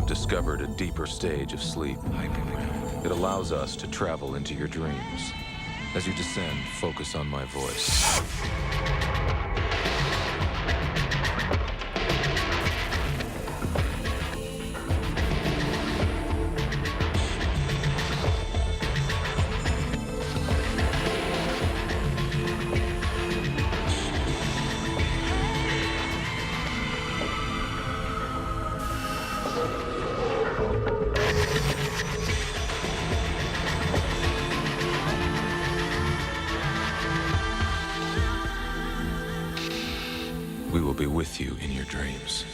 We've discovered a deeper stage of sleep. It allows us to travel into your dreams. As you descend, focus on my voice. We will be with you in your dreams.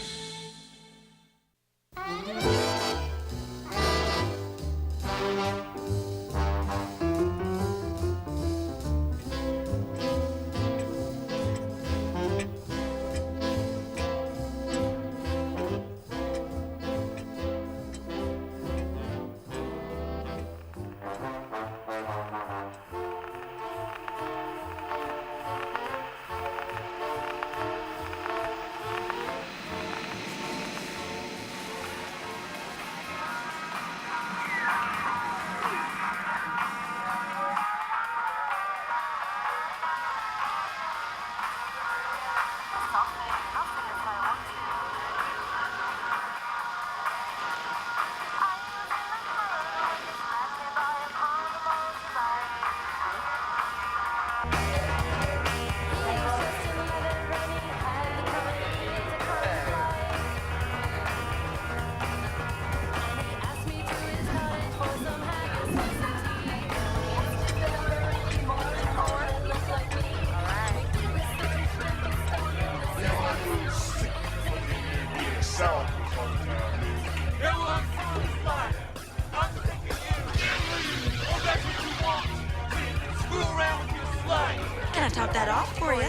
Top that off for you.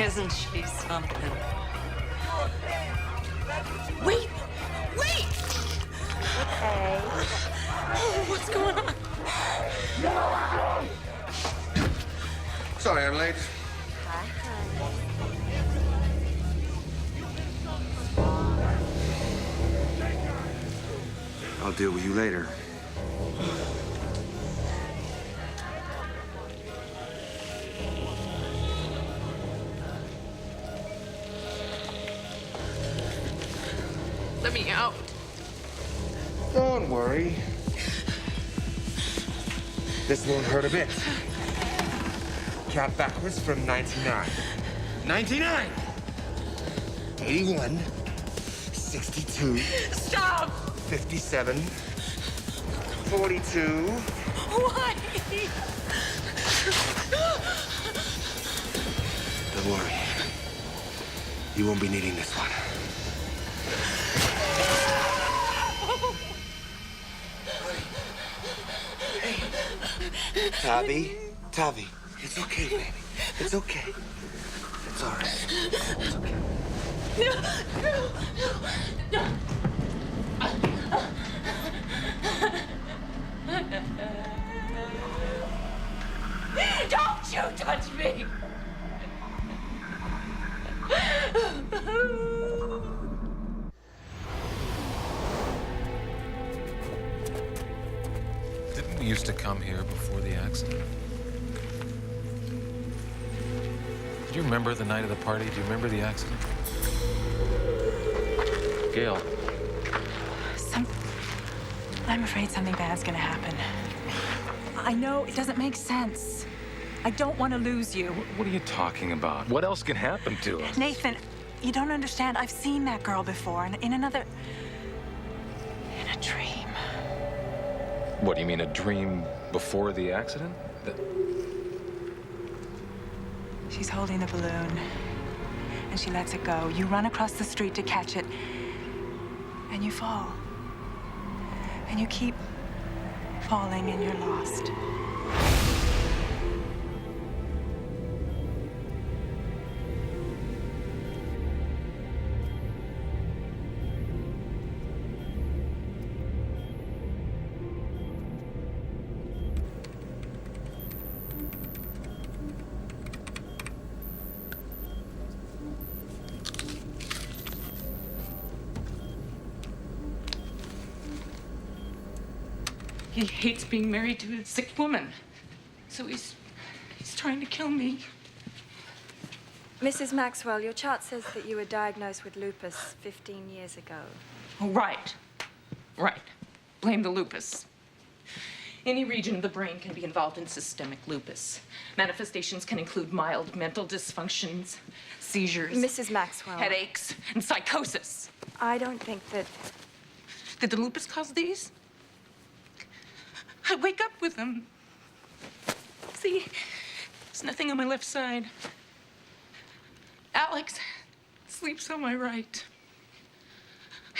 Isn't she something? Wait! Wait! Okay. Oh, what's going on? Sorry, I'm late. Hi, honey. I'll deal with you later. Let me out. Don't worry. This won't hurt a bit. Count backwards from 99. 99! 81. 62. Stop! 57. 42. Why? Don't worry. You won't be needing this one. Tavi, it's okay, baby. It's okay. It's all right. It's okay. No. Don't you touch me! Didn't we used to come here before the accident? Do you remember the night of the party? Do you remember the accident? Gail. I'm afraid something bad's gonna happen. I know it doesn't make sense. I don't want to lose you. What are you talking about? What else can happen to us? Nathan, you don't understand. I've seen that girl before, in a dream. What, do you mean a dream before the accident? She's holding the balloon, and she lets it go. You run across the street to catch it, and you fall. And you keep falling, and you're lost. He hates being married to a sick woman. So he's trying to kill me. Mrs. Maxwell, your chart says that you were diagnosed with lupus 15 years ago. Oh, right. Right. Blame the lupus. Any region of the brain can be involved in systemic lupus. Manifestations can include mild mental dysfunctions, seizures, Mrs. Maxwell. headaches, and psychosis. I don't think that... Did the lupus cause these? I wake up with them. See, there's nothing on my left side. Alex sleeps on my right. I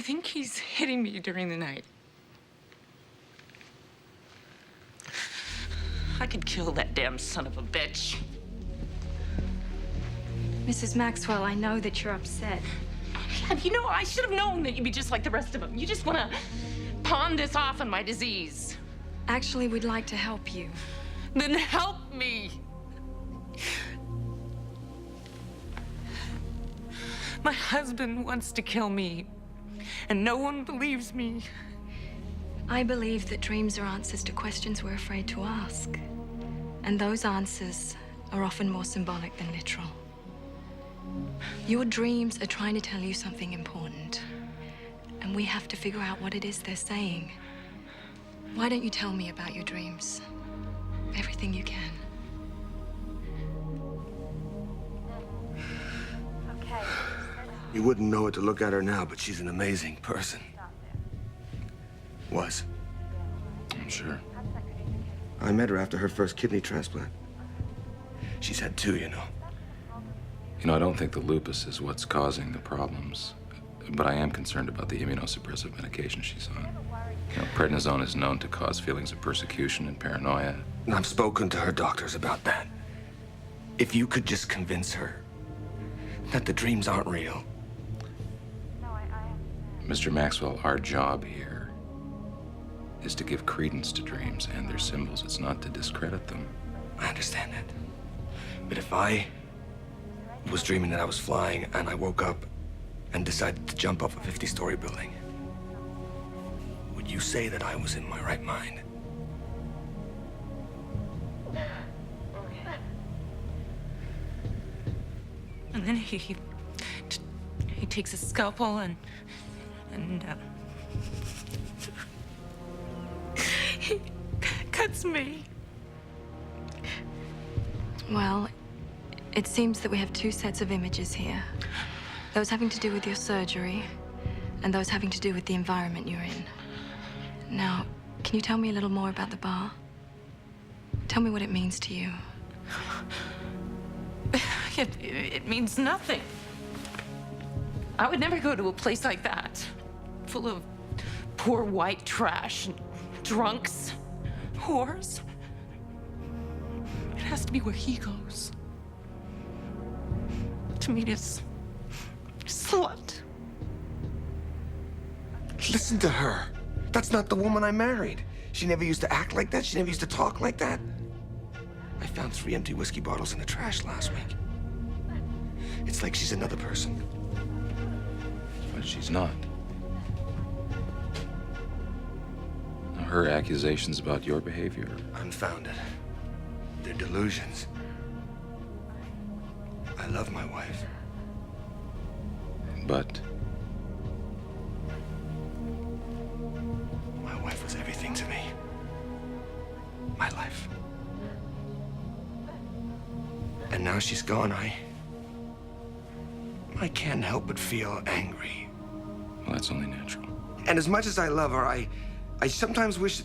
think he's hitting me during the night. I could kill that damn son of a bitch. Mrs. Maxwell, I know that you're upset. And you know, I should have known that you'd be just like the rest of them. You just want to pawn this off on my disease. Actually, we'd like to help you. Then help me. My husband wants to kill me, and no one believes me. I believe that dreams are answers to questions we're afraid to ask. And those answers are often more symbolic than literal. Your dreams are trying to tell you something important. And we have to figure out what it is they're saying. Why don't you tell me about your dreams? Everything you can. Okay. You wouldn't know it to look at her now, but she's an amazing person. Was. I'm sure. I met her after her first kidney transplant. She's had two, you know. You know, I don't think the lupus is what's causing the problems, but I am concerned about the immunosuppressive medication she's on. You know, prednisone is known to cause feelings of persecution and paranoia. And I've spoken to her doctors about that. If you could just convince her that the dreams aren't real. Mr. Maxwell, our job here is to give credence to dreams and their symbols. It's not to discredit them. I understand that. But if I was dreaming that I was flying and I woke up and decided to jump off a 50-story building, would you say that I was in my right mind? And then he takes a scalpel and he cuts me. Well, it seems that we have two sets of images here. Those having to do with your surgery, and those having to do with the environment you're in. Now, can you tell me a little more about the bar? Tell me what it means to you. It means nothing. I would never go to a place like that, full of poor white trash and drunks, whores. It has to be where he goes. To meet his slut. Listen to her. That's not the woman I married. She never used to act like that. She never used to talk like that. I found 3 empty whiskey bottles in the trash last week. It's like she's another person. But she's not. Now, her accusations about your behavior. Unfounded. They're delusions. I love my wife. But My wife was everything to me. My life. And now she's gone, I can't help but feel angry. well, that's only natural. And as much as I love her, I sometimes wish...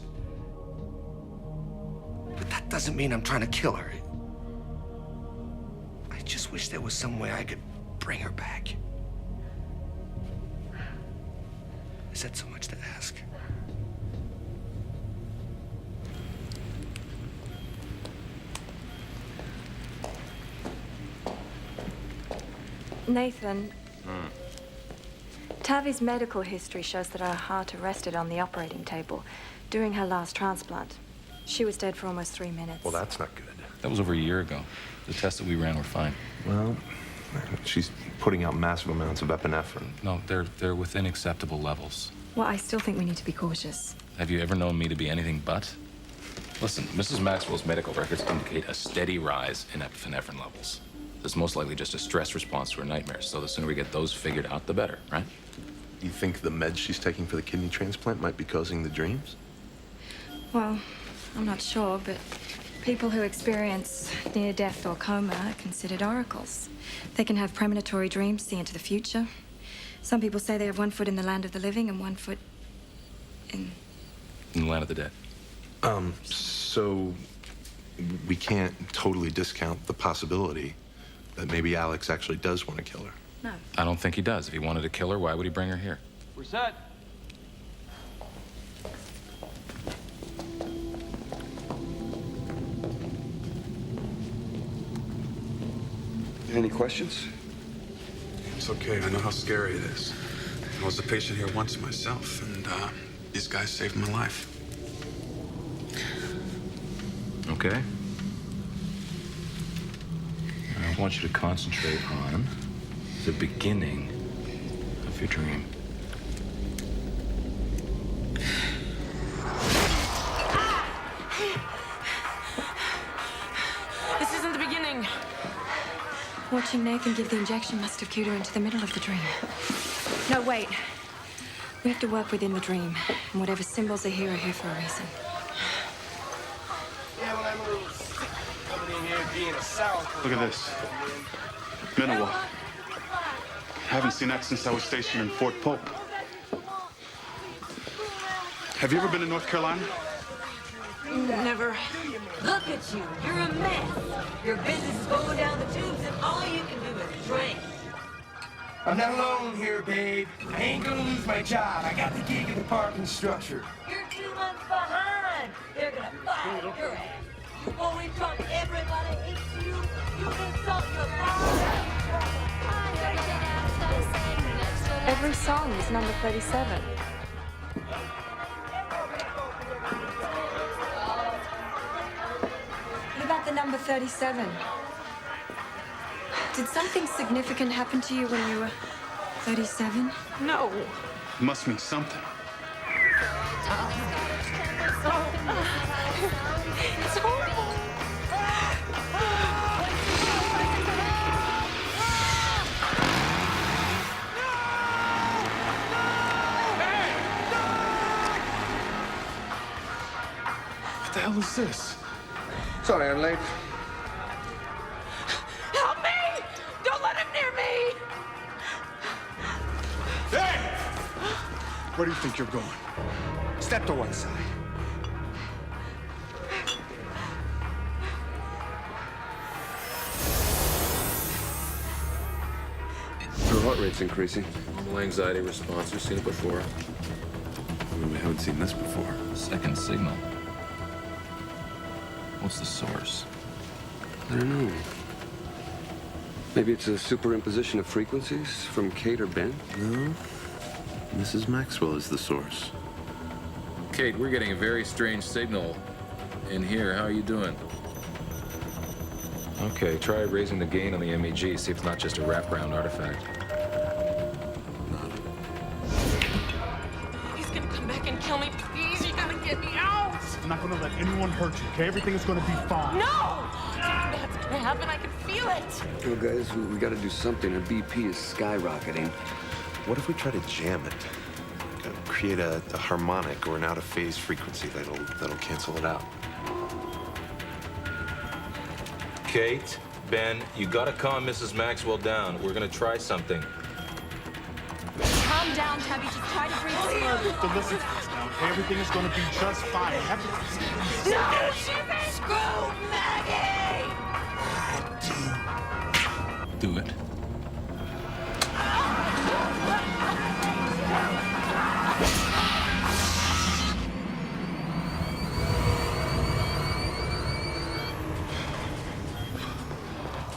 But that doesn't mean I'm trying to kill her. I just wish there was some way I could bring her back. Is that so much to ask? Nathan, Tavi's medical history shows that her heart arrested on the operating table during her last transplant. She was dead for almost 3 minutes. Well, that's not good. That was over a year ago. The tests that we ran were fine. Well, she's putting out massive amounts of epinephrine. No, they're within acceptable levels. Well, I still think we need to be cautious. Have you ever known me to be anything but? Listen, Mrs. Maxwell's medical records indicate a steady rise in epinephrine levels. This is most likely just a stress response to her nightmares, so the sooner we get those figured out, the better, right? You think the meds she's taking for the kidney transplant might be causing the dreams? Well, I'm not sure, but people who experience near death or coma are considered oracles. They can have premonitory dreams, see into the future. Some people say they have one foot in the land of the living and one foot in the land of the dead. So we can't totally discount the possibility that maybe Alex actually does want to kill her. No. I don't think he does. If he wanted to kill her, why would he bring her here? We're set. Any questions? It's okay. I know how scary it is. I was a patient here once myself, and these guys saved my life. Okay. I want you to concentrate on the beginning of your dream. This isn't the beginning. Watching Nathan give the injection must have cued her into the middle of the dream. No, wait. We have to work within the dream, and whatever symbols are here for a reason. Look at this. Minimal. Haven't seen that since I was stationed in Fort Pope. Have you ever been to North Carolina? Never. Look at you. You're a mess. Your business is going down the tubes, and all you can do is drink. I'm not alone here, babe. I ain't gonna lose my job. I got the gig in the parking structure. You're 2 months behind. They're gonna fire your ass. You bully drunk. Everybody hates you. You insult your father. Every song is number 37. What about the number 37? Did something significant happen to you when you were 37? No. Must mean something. It's horrible. What the hell is this? Sorry, I'm late. Help me! Don't let him near me! Hey! Where do you think you're going? Step to one side. Her heart rate's increasing. Normal anxiety response. We've seen it before. We haven't seen this before. Second signal. What's the source? I don't know. Maybe it's a superimposition of frequencies from Kate or Ben? No. Mrs. Maxwell is the source. Kate, we're getting a very strange signal in here. How are you doing? Okay, try raising the gain on the MEG. See if it's not just a wraparound artifact. He's gonna come back and kill me. Please, you gotta get me out. I'm not gonna let anyone hurt you, okay? Everything is gonna be fine. No! That's gonna happen. I can feel it. Well, guys, we gotta do something. Her BP is skyrocketing. What if we try to jam it? Create a harmonic or an out-of-phase frequency that'll cancel it out. Kate, Ben, you gotta calm Mrs. Maxwell down. We're gonna try something. Calm down, Tabby. Just try to breathe slowly. So listen to us now, okay? Everything is gonna be just fine. No, Jimmy! Screw Maggie! Do it.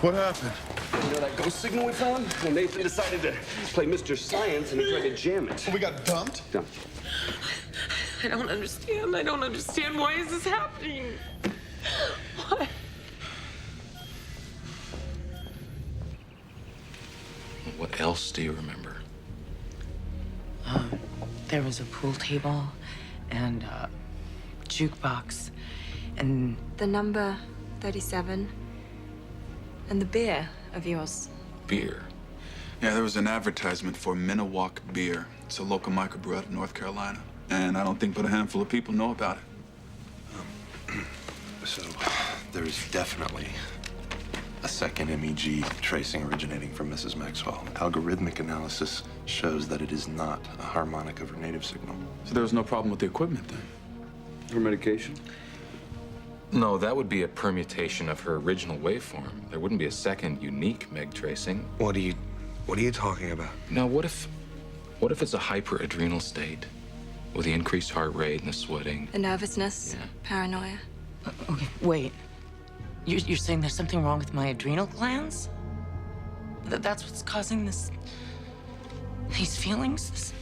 What happened? You know that ghost signal we found? Well, Nathan decided to play Mr. Science and he tried to jam it. We got dumped? Dumped. I don't understand. I don't understand. Why is this happening? Why? What else do you remember? There was a pool table and a jukebox and... The number 37 and the beer of yours. Beer? Yeah, there was an advertisement for Minnewauk beer. It's a local microbrew out of North Carolina. And I don't think but a handful of people know about it. So there's definitely a second MEG tracing originating from Mrs. Maxwell. Algorithmic analysis shows that it is not a harmonic of her native signal. So there was no problem with the equipment then? Her medication? No, that would be a permutation of her original waveform. There wouldn't be a second unique MEG tracing. What are you talking about? Now, what if it's a hyperadrenal state with the increased heart rate and the sweating? The nervousness, Yeah. paranoia. Okay, wait. You're saying there's something wrong with my adrenal glands? That's what's causing these feelings, this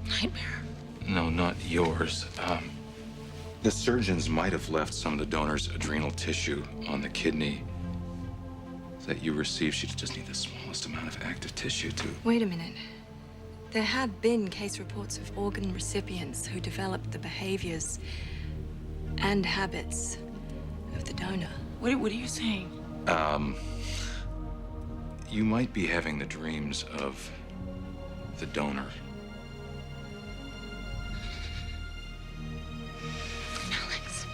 nightmare? No, not yours. The surgeons might have left some of the donor's adrenal tissue on the kidney that you received. She'd just need the smallest amount of active tissue to... Wait a minute. There have been case reports of organ recipients who developed the behaviors and habits of the donor. What are you saying? You might be having the dreams of the donor. Alex.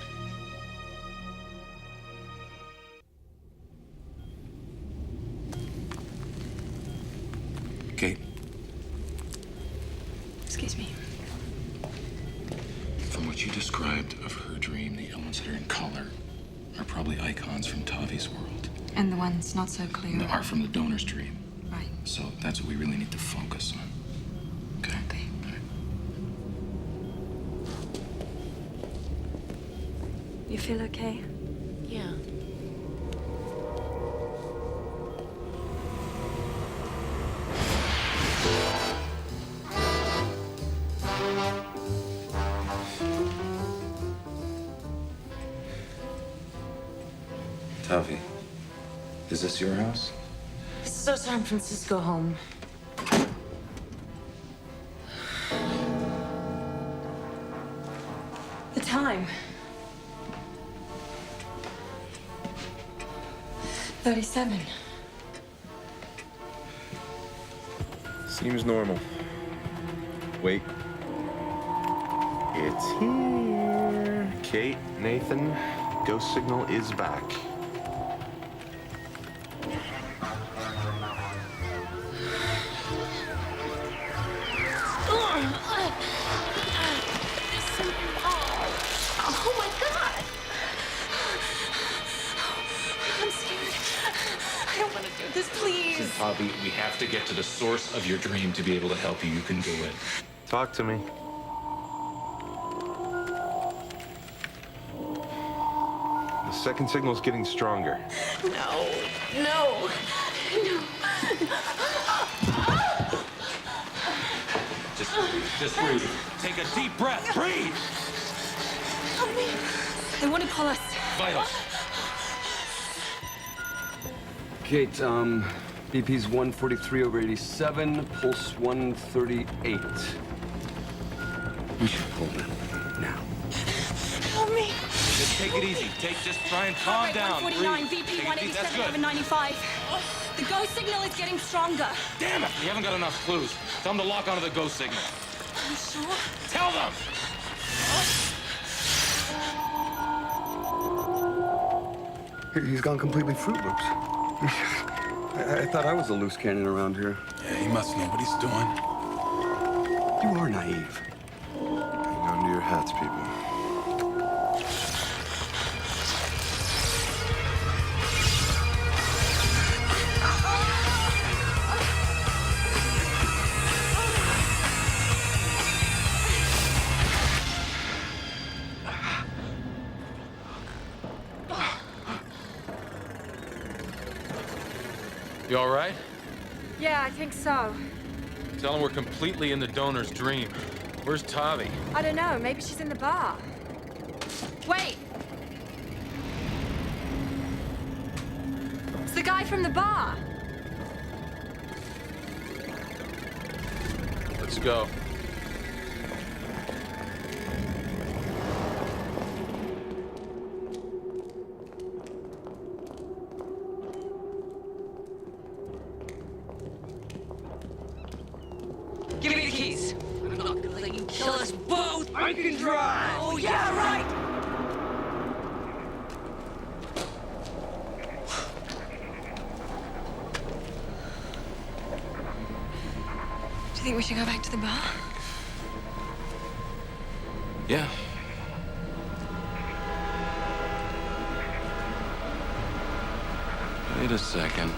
Kate, Excuse me. from what you described of her dream, the elements that are in color are probably icons from Tavi's world. And the ones not so clear. Are from the donor's dream. Right. So that's what we really need to focus on. Okay? Okay. All right. You feel okay? Yeah. Tavi, is this your house? This is our San Francisco home. The time. 37. Seems normal. Wait. It's here. Kate, Nathan, ghost signal is back. Oh my God! I'm scared. I don't want to do this, please. Tavi, we have to get to the source of your dream to be able to help you. You can do it. Talk to me. The second signal's getting stronger. No, no, no. Just breathe. Take a deep breath. Breathe. Help me. They want to call us. Vitals. Kate, BP's 143/87, pulse 138. We should pull them now. Help me. Just take it easy. Just try and calm down. 149, Breathe. VP Take it deep. That's 187, good. 1195. The ghost signal is getting stronger. Damn it! We haven't got enough clues. Tell them to lock onto the ghost signal. Are you sure? Tell them! He's gone completely Fruit Loops. I thought I was a loose cannon around here. Yeah, he must know what he's doing. You are naive. Hang on to your hats, people. You all right? Yeah, I think so. Tell them we're completely in the donor's dream. Where's Tavi? I don't know, maybe she's in the bar. Wait! It's the guy from the bar. Let's go. drive! Oh, yeah, right! Do you think we should go back to the bar? Yeah. Wait a second.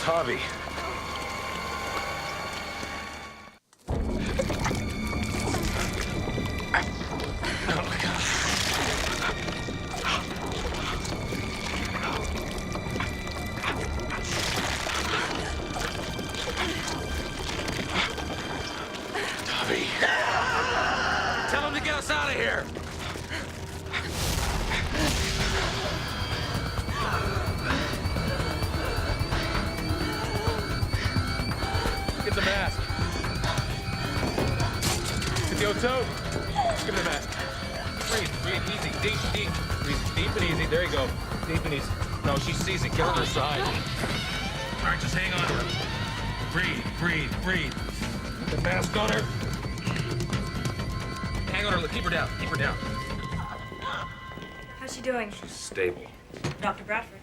Tavi. Tavi. Tell him to get us out of here. Get the mask. Get the O2. Give me the mask. Breathe, easy, deep. Breathe deep and easy. There you go. Deep and easy. No, she sees it. Get on her side. All right, just hang on to her. Breathe. Put the mask on her. Hang on her. Keep her down. How's she doing? She's stable. Dr. Bradford.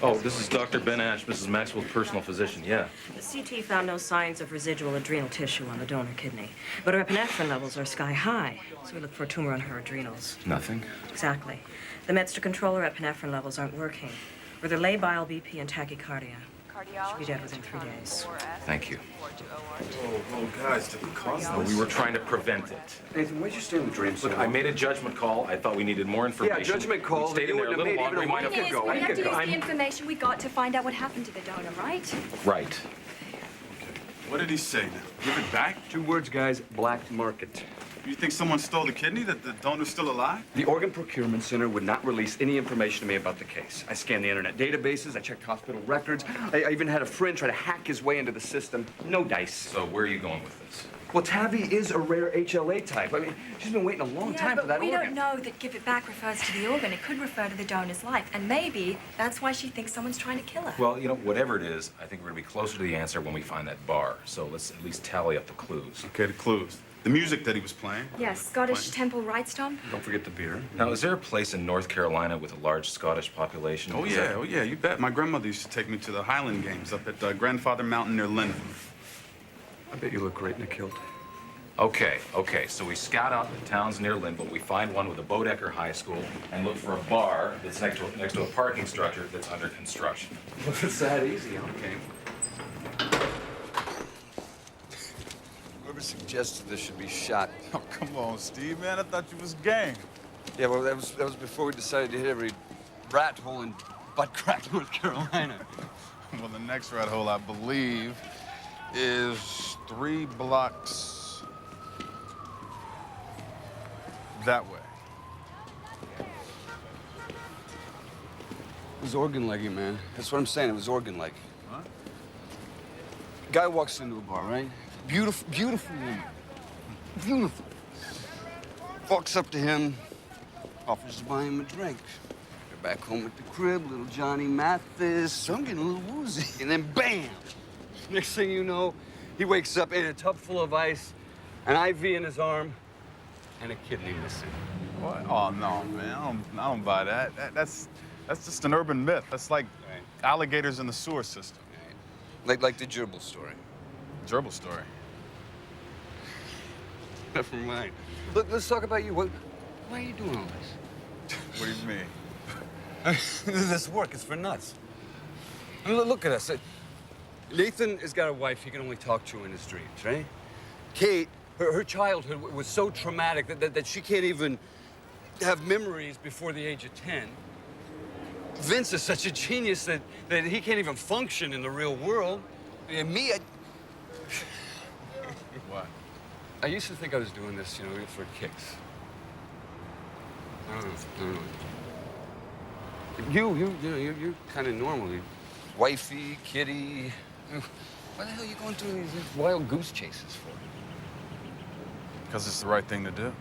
Oh, this is Dr. Ben Ash, Mrs. Maxwell's personal physician. Yeah. The CT found no signs of residual adrenal tissue on the donor kidney, but her epinephrine levels are sky high, so we look for a tumor on her adrenals. Nothing? Exactly. The meds to control her epinephrine levels aren't working. With her labile BP and tachycardia, she'll be dead within 3 days. Thank you. Oh, guys, did it cause No, we were trying to prevent it. Nathan, where'd you stay in the dream Look, I made a judgment call. I thought we needed more information. Yeah, judgment call. We stayed in there a little longer. We might have We have to use the information we got to find out what happened to the donor, right? Right. What did he say now? Give it back? 2 words, guys. Black market. You think someone stole the kidney, that the donor's still alive? The Organ Procurement Center would not release any information to me about the case. I scanned the internet databases, I checked hospital records, I even had a friend try to hack his way into the system. No dice. So where are you going with this? Well, Tavi is a rare HLA type. I mean, she's been waiting a long time for that we organ. don't know that give it back refers to the organ. It could refer to the donor's life. And maybe that's why she thinks someone's trying to kill her. Well, you know, whatever it is, I think we're going to be closer to the answer when we find that bar. So let's at least tally up the clues. Okay, the clues. The music that he was playing. Yes, Scottish temple rites, Tom? Don't forget the beer. Now, is there a place in North Carolina with a large Scottish population? Oh, yeah, you bet. My grandmother used to take me to the Highland Games up at Grandfather Mountain near Linden. I bet you look great in a kilt. Okay, so we scout out the towns near Linville. We find one with a Bodecker High School and look for a bar that's next to a parking structure that's under construction. Well, it's that easy, okay. Whoever suggested this should be shot. Oh, come on, Steve, man. I thought you was gang. Yeah, well, that was before we decided to hit every rat hole in butt crack, North Carolina. Well, the next rat hole, I believe, is 3 blocks that way. It was organ-leggy, man. That's what I'm saying. It was organ-like. What? Guy walks into a bar, right? Beautiful, beautiful woman. Beautiful. Walks up to him, offers to buy him a drink. They're back home at the crib, little Johnny Mathis. So I'm getting a little woozy. And then bam! Next thing you know, he wakes up in a tub full of ice, an IV in his arm, and a kidney missing. What? Oh, no, man. I don't buy that. That's just an urban myth. That's like alligators in the sewer system. Like the gerbil story. Gerbil story? Never mind. Look, let's talk about you. Why are you doing all this? What do you mean? This work is for nuts. I mean, look at us. Nathan has got a wife he can only talk to in his dreams, right? Kate, her childhood was so traumatic that she can't even have memories before the age of 10. Vince is such a genius that he can't even function in the real world. And me, What? I used to think I was doing this, you know, for kicks. I don't know. You're kind of normal. You're wifey, kitty. Why the hell are you going through these wild goose chases for? Because it's the right thing to do.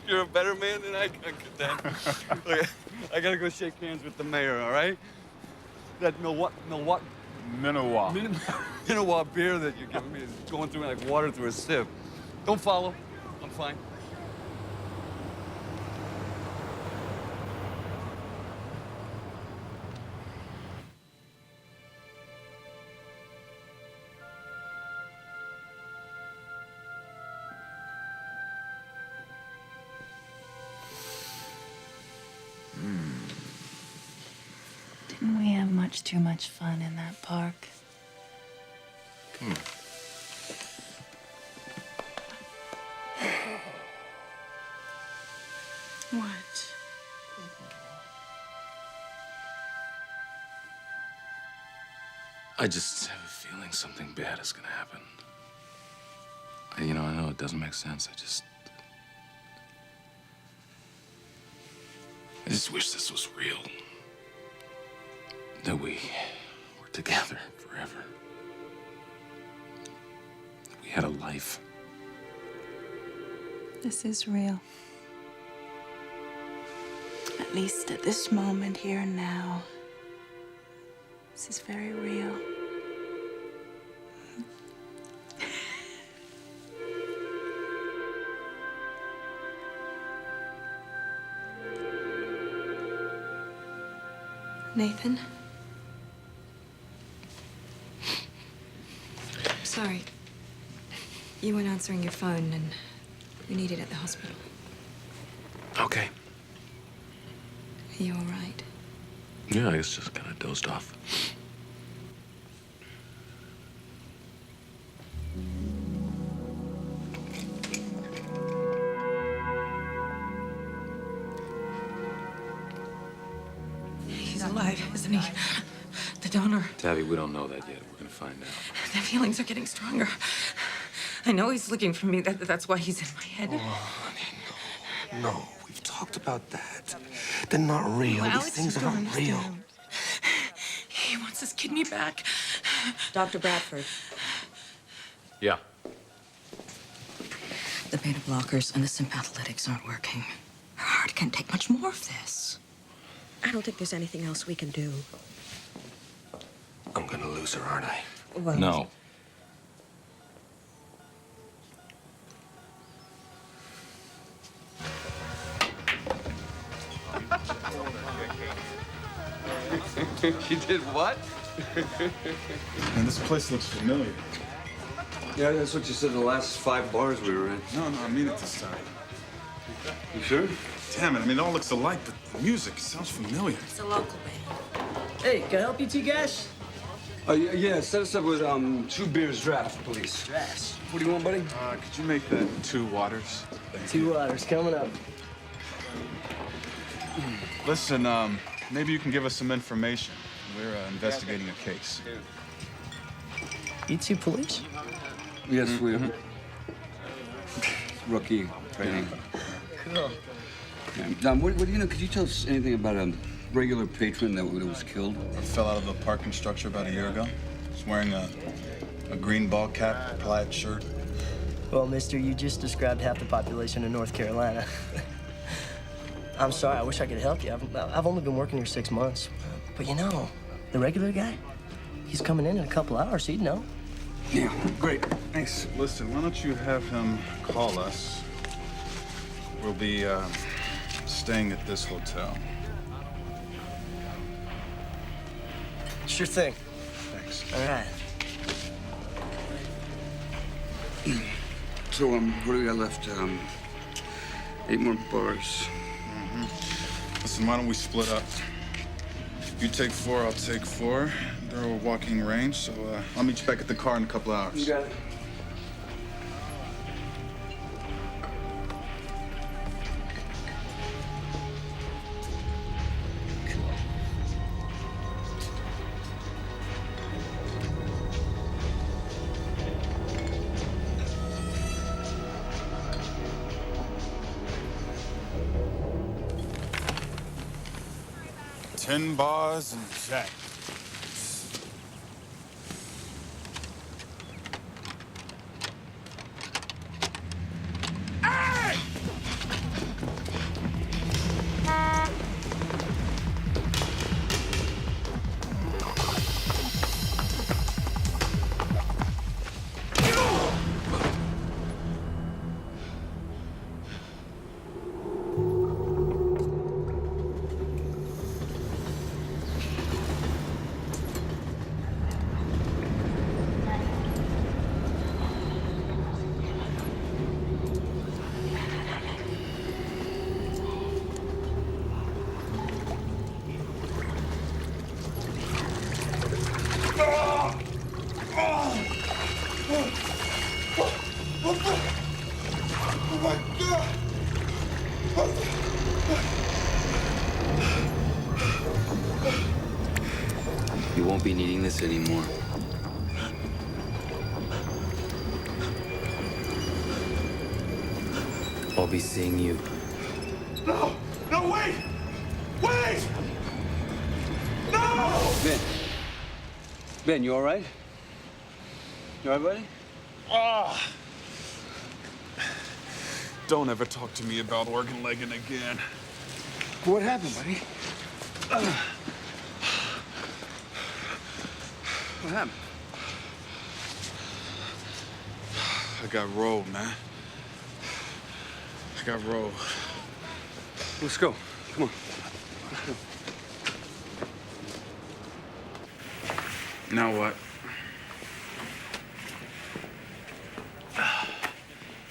You're a better man than I could then. Look, I gotta go shake hands with the mayor, all right? That Minowa beer that you're giving me is going through me like water through a sieve. Don't follow. I'm fine. Didn't we have much too much fun in that park? What? I just have a feeling something bad is gonna happen. I know it doesn't make sense. I just wish this was real. That we were together forever. That we had a life. This is real. At least at this moment, here and now. This is very real. Nathan? Sorry. You weren't answering your phone, and we need it at the hospital. Okay. Are you all right? Yeah, I guess just kind of dozed off. He's alive, isn't he? The donor. Tabby, we don't know that yet. We're gonna find out. The feelings are getting stronger. I know he's looking for me. That's why he's in my head. Oh, honey, no. We've talked about that. They're not real. Well, These things aren't real. He wants his kidney back. Dr. Bradford. Yeah. The beta blockers and the sympathetics aren't working. Her heart can't take much more of this. I don't think there's anything else we can do. I'm gonna lose her, aren't I? Well, No. She did what? Man, this place looks familiar. Yeah, that's what you said the last 5 bars we were in. No, I mean it this time. You sure? Damn it, I mean, it all looks alike, but the music sounds familiar. it's a local band. Hey, can I help you two guys? Yeah, set us up with 2 beers draft, please. Draft. What do you want, buddy? Could you make that 2 waters? Thank 2 you. waters coming up. Listen, maybe you can give us some information. We're investigating a case. You two police? Yes, we are. Rookie training. Cool. Yeah. What do you know? Could you tell us anything about regular patron that was killed? I fell out of a parking structure about a year ago. He's wearing a green ball cap, plaid shirt. Well, mister, you just described half the population of North Carolina. I'm sorry, I wish I could help you. I've only been working here 6 months. But you know, the regular guy, he's coming in a couple hours, he'd know. Yeah, great. Thanks. Listen, why don't you have him call us? We'll be staying at this hotel. Sure thing. Thanks. All right. So, what do we got left? 8 more bars. Listen, why don't we split up? You take 4, I'll take 4. They're all walking range, so I'll meet you back at the car in a couple hours. You got it. $10 bars and Jack. You won't be needing this anymore. I'll be seeing you. No! No, wait! Wait! No! Ben, you all right? You all right, buddy? Ah! Don't ever talk to me about organ legging again. What happened, buddy? What happened? I got rolled, man. I got rolled. Let's go. Come on. Let's go. Now what?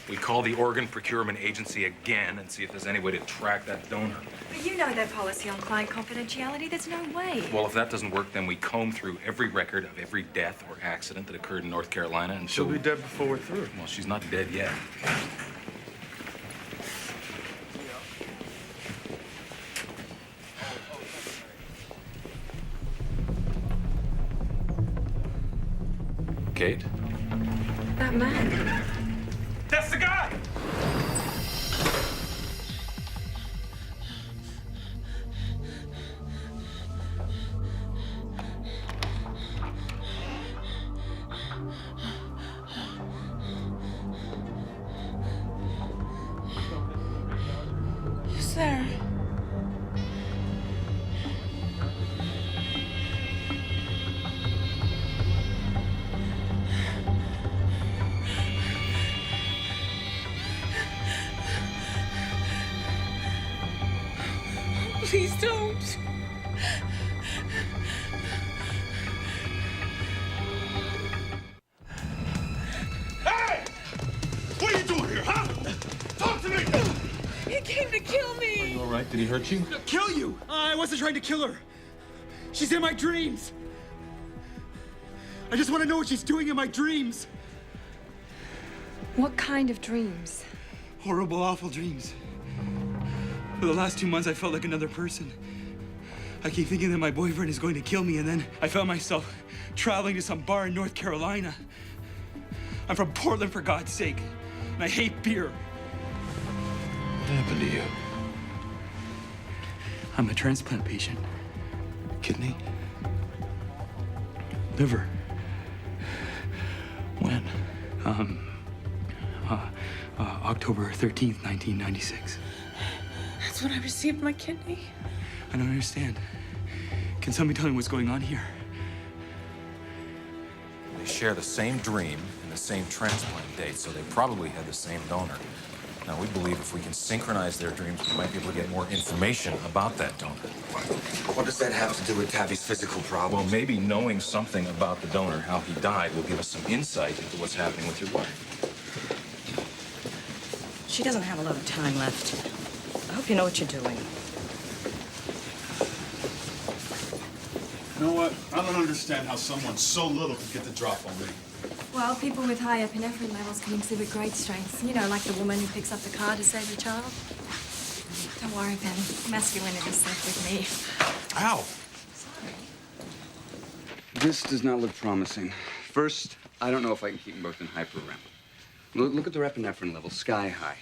We call the organ procurement agency again and see if there's any way to track that donor. But you know their policy on client confidentiality. There's no way. Well, if that doesn't work, then we comb through every record of every death or accident that occurred in North Carolina until... She'll be dead before we're through. Well, she's not dead yet. Kate? That man. That's the guy! Who's there? Please don't. Hey! What are you doing here, huh? Talk to me! He came to kill me. You all right? Did he hurt you? Kill you! I wasn't trying to kill her. She's in my dreams. I just want to know what she's doing in my dreams. What kind of dreams? Horrible, awful dreams. For the last 2 months, I felt like another person. I keep thinking that my boyfriend is going to kill me, and then I found myself traveling to some bar in North Carolina. I'm from Portland, for God's sake, and I hate beer. What happened to you? I'm a transplant patient. Kidney? Liver. When? October 13th, 1996. That's when I received my kidney. I don't understand. Can somebody tell me what's going on here? They share the same dream and the same transplant date, so they probably had the same donor. Now, we believe if we can synchronize their dreams, we might be able to get more information about that donor. What does that have to do with Tabby's physical problem? Well, maybe knowing something about the donor, how he died, will give us some insight into what's happening with your wife. She doesn't have a lot of time left. I hope you know what you're doing. You know what? I don't understand how someone so little could get the drop on me. Well, people with high epinephrine levels can exhibit great strengths. You know, like the woman who picks up the car to save her child. Don't worry, Ben. Masculinity is safe with me. Ow! This does not look promising. First, I don't know if I can keep them both in hyper-REM. Look at their epinephrine levels, sky high.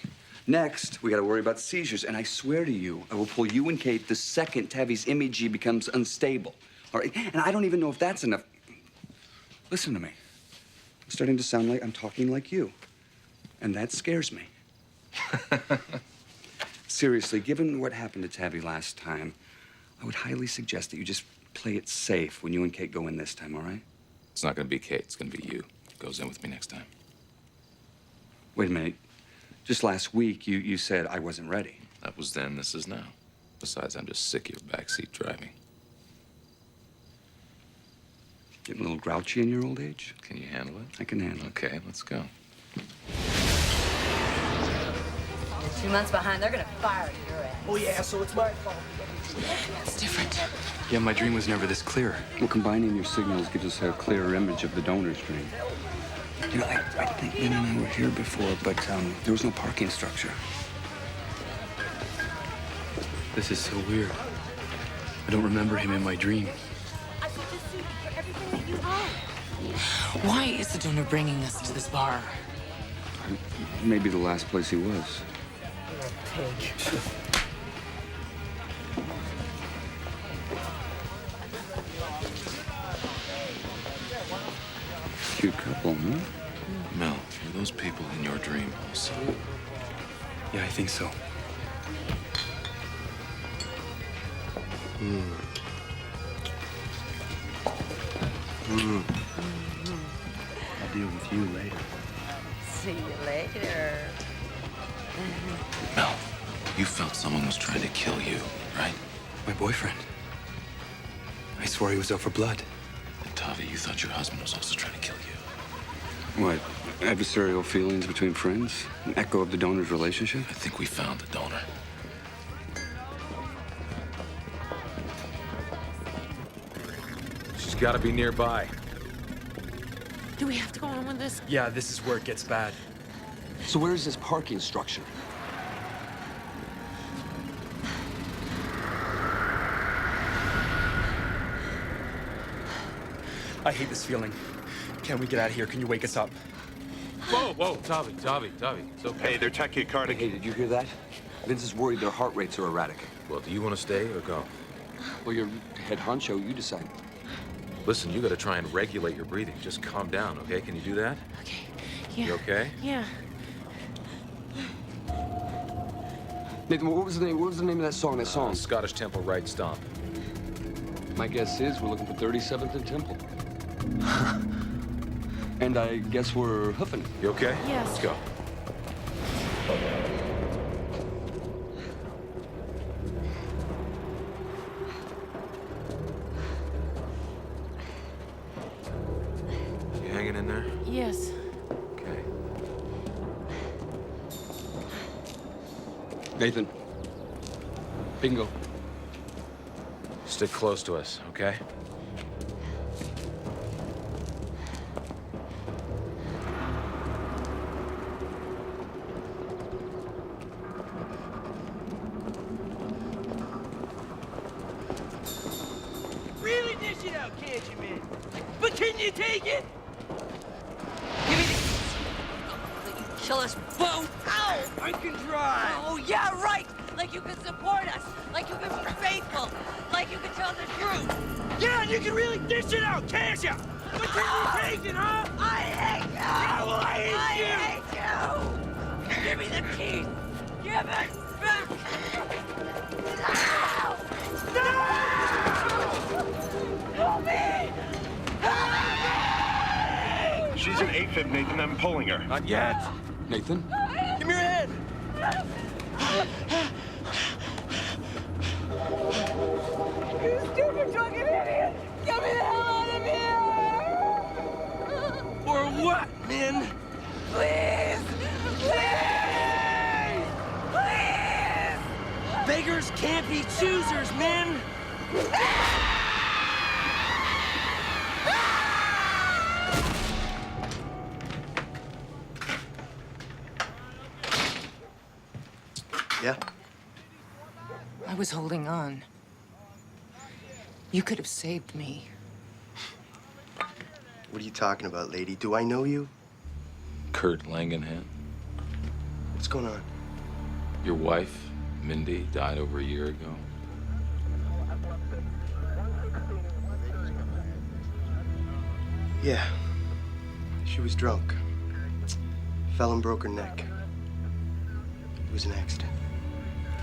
Next, we gotta worry about seizures, and I swear to you, I will pull you and Kate the second Tabby's MEG becomes unstable. All right? And I don't even know if that's enough. Listen to me. I'm starting to sound like I'm talking like you. And that scares me. Seriously, given what happened to Tabby last time, I would highly suggest that you just play it safe when you and Kate go in this time, all right? It's not going to be Kate. It's going to be you. Goes in with me next time. Wait a minute. Just last week, you said I wasn't ready. That was then, this is now. Besides, I'm just sick of your backseat driving. Getting a little grouchy in your old age? Can you handle it? I can handle it. Okay, let's go. You're 2 months behind. They're gonna fire your ass. Oh, yeah, so it's my fault. It's different. Yeah, my dream was never this clear. Well, combining your signals gives us a clearer image of the donor's dream. You know, I think Ben and I were here before, but there was no parking structure. This is so weird. I don't remember him in my dream. I put this suit for everything that you own. Why is the donor bringing us to this bar? Maybe the last place he was. You're a pig. Cute couple, huh? Mel, were those people in your dream also? Yeah, I think so. I'll deal with you later. See you later. Mel, you felt someone was trying to kill you, right? My boyfriend. I swore he was out for blood. And Tavi, you thought your husband was also trying to kill you. What? Adversarial feelings between friends? An echo of the donor's relationship? I think we found the donor. She's got to be nearby. Do we have to go on with this? Yeah, this is where it gets bad. So where's this parking structure? I hate this feeling. Can't we get out of here? Can you wake us up? Whoa, whoa, Tavi. It's okay. Hey, they're tachycardic. Hey, did you hear that? Vince is worried their heart rates are erratic. Well, do you want to stay or go? Well, you're head honcho. You decide. Listen, you got to try and regulate your breathing. Just calm down, okay? Can you do that? Okay. Yeah. You okay? Yeah. Nathan, what was the name of that song? That song? Scottish Temple Right Stomp. My guess is we're looking for 37th and Temple. And I guess we're hoofing it. You okay? Yes. Let's go. You hanging in there? Yes. Okay. Nathan. Bingo. Stick close to us, okay? Really dish it out, can't you, man? But can you take it? Give me the... Kill us both. Ow! I can drive. Oh, yeah, right. Like you can support us. Like you can be faithful. Like you can tell the truth. Yeah, and you can really dish it out, can't ya? But you're taking, huh? I hate you! Yeah, well, I hate you! Give me the keys! Give it back! No! Help me! She's an AFib, Nathan. I'm pulling her. Not yet. Nathan? Give me your head. You stupid drunken idiot! Get me the hell out of here! Or what, Min? Please! Please! Please! Beggars can't be choosers, Min! Yeah? I was holding on. You could have saved me. What are you talking about, lady? Do I know you? Kurt Langenhan. What's going on? Your wife, Mindy, died over a year ago. Yeah. She was drunk. Fell and broke her neck. It was an accident.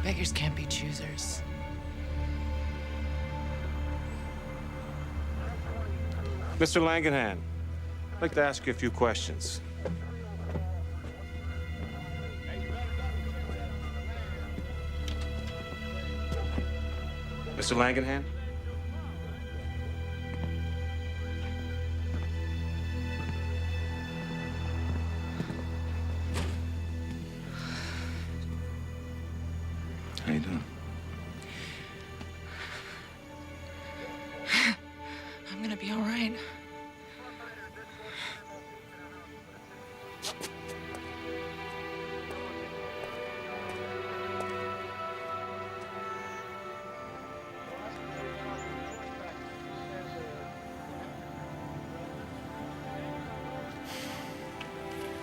Beggars can't be choosers. Mr. Langenhan, I'd like to ask you a few questions. Mr. Langenhan? How you doing? I'm gonna be all right.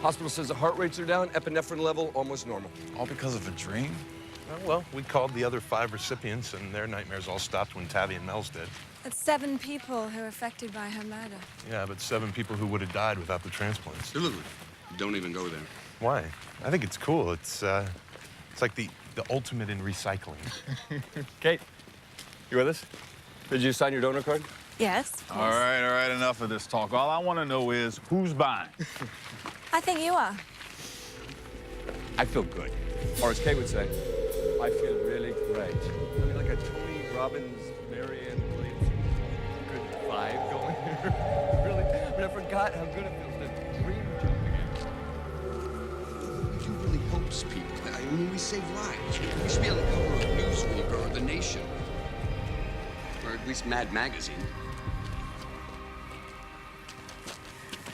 Hospital says the heart rates are down, epinephrine level almost normal. All because of a dream? Well, we called the other 5 recipients, and their nightmares all stopped when Tabby and Mel's did. That's 7 people who are affected by her murder. Yeah, but 7 people who would have died without the transplants. Look, don't even go there. Why? I think it's cool. It's like the ultimate in recycling. Kate, you with us? Did you sign your donor card? Yes. All right, enough of this talk. All I want to know is who's buying? I think you are. I feel good. Or as Kate would say, I feel really great. I mean, like a Tony Robbins, Marianne Williamson, good vibe going here. Really? I mean, I forgot how good it feels to dream jump again. You really hopes people. I mean, we save lives. We should be on the cover of Newsweek or The Nation. Or at least Mad Magazine.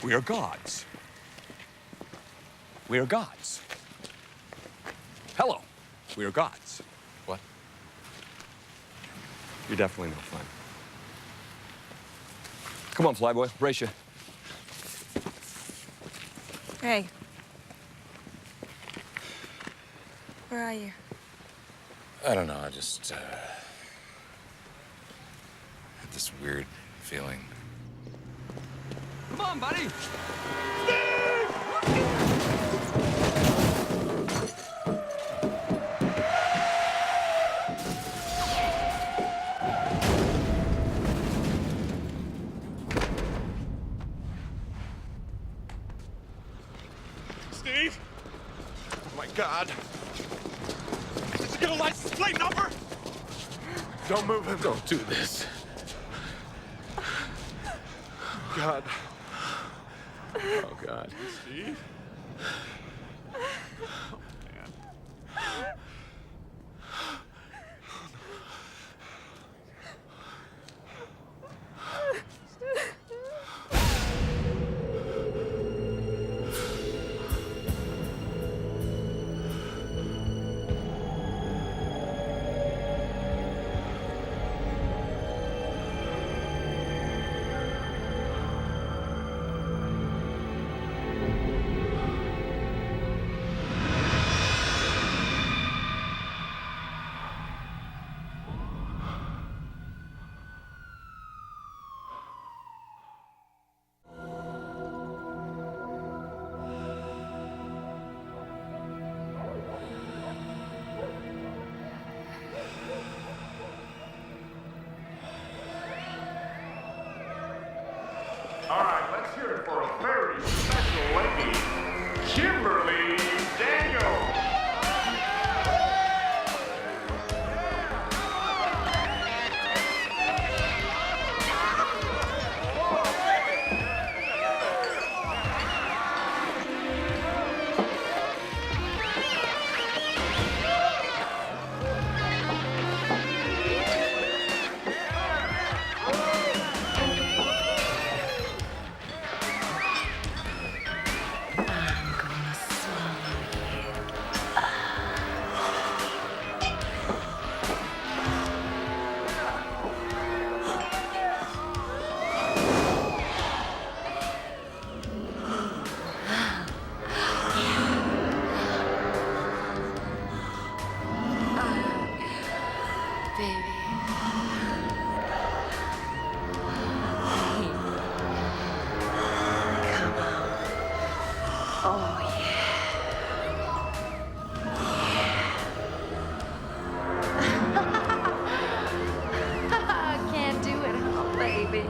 We are gods. We are gods. Hello. We are gods. What? You're definitely no fun. Come on, Flyboy. Brace you. Hey. Where are you? I don't know, I just, had this weird feeling. Come on, buddy. Steve? Oh, my God. Did you get a license plate number? Don't move him. Don't do this. God. Oh, God. Steve? All right, let's hear it for a very special lady, Kimberly Daniels. Can't do it, huh, baby?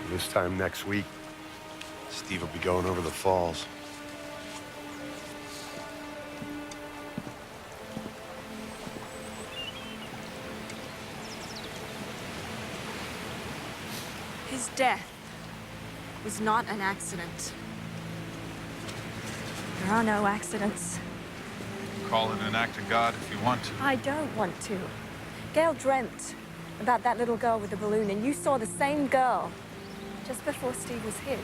This time next week, Steve will be going over the falls. His death was not an accident. There are no accidents. Call it an act of God if you want to. I don't want to. Gail dreamt about that little girl with the balloon, and you saw the same girl just before Steve was hit.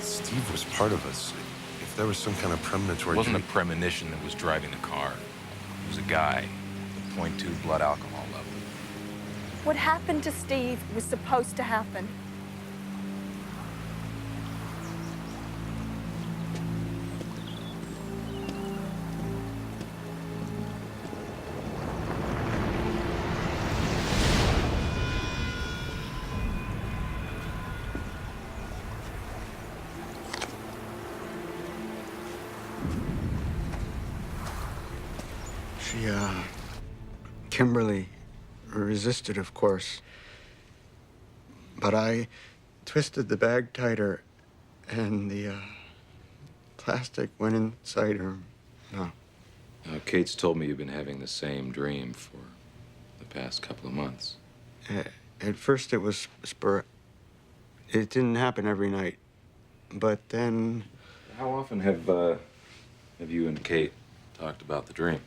Steve was part of us. If there was some kind of premonitory... It wasn't a premonition that was driving the car. It was a guy with 0.2 blood alcohol level. What happened to Steve was supposed to happen. Kimberly resisted, of course. But I twisted the bag tighter, and the plastic went inside her mouth. Kate's told me you've been having the same dream for the past couple of months. At first, it was it didn't happen every night. But then... How often have you and Kate talked about the dream?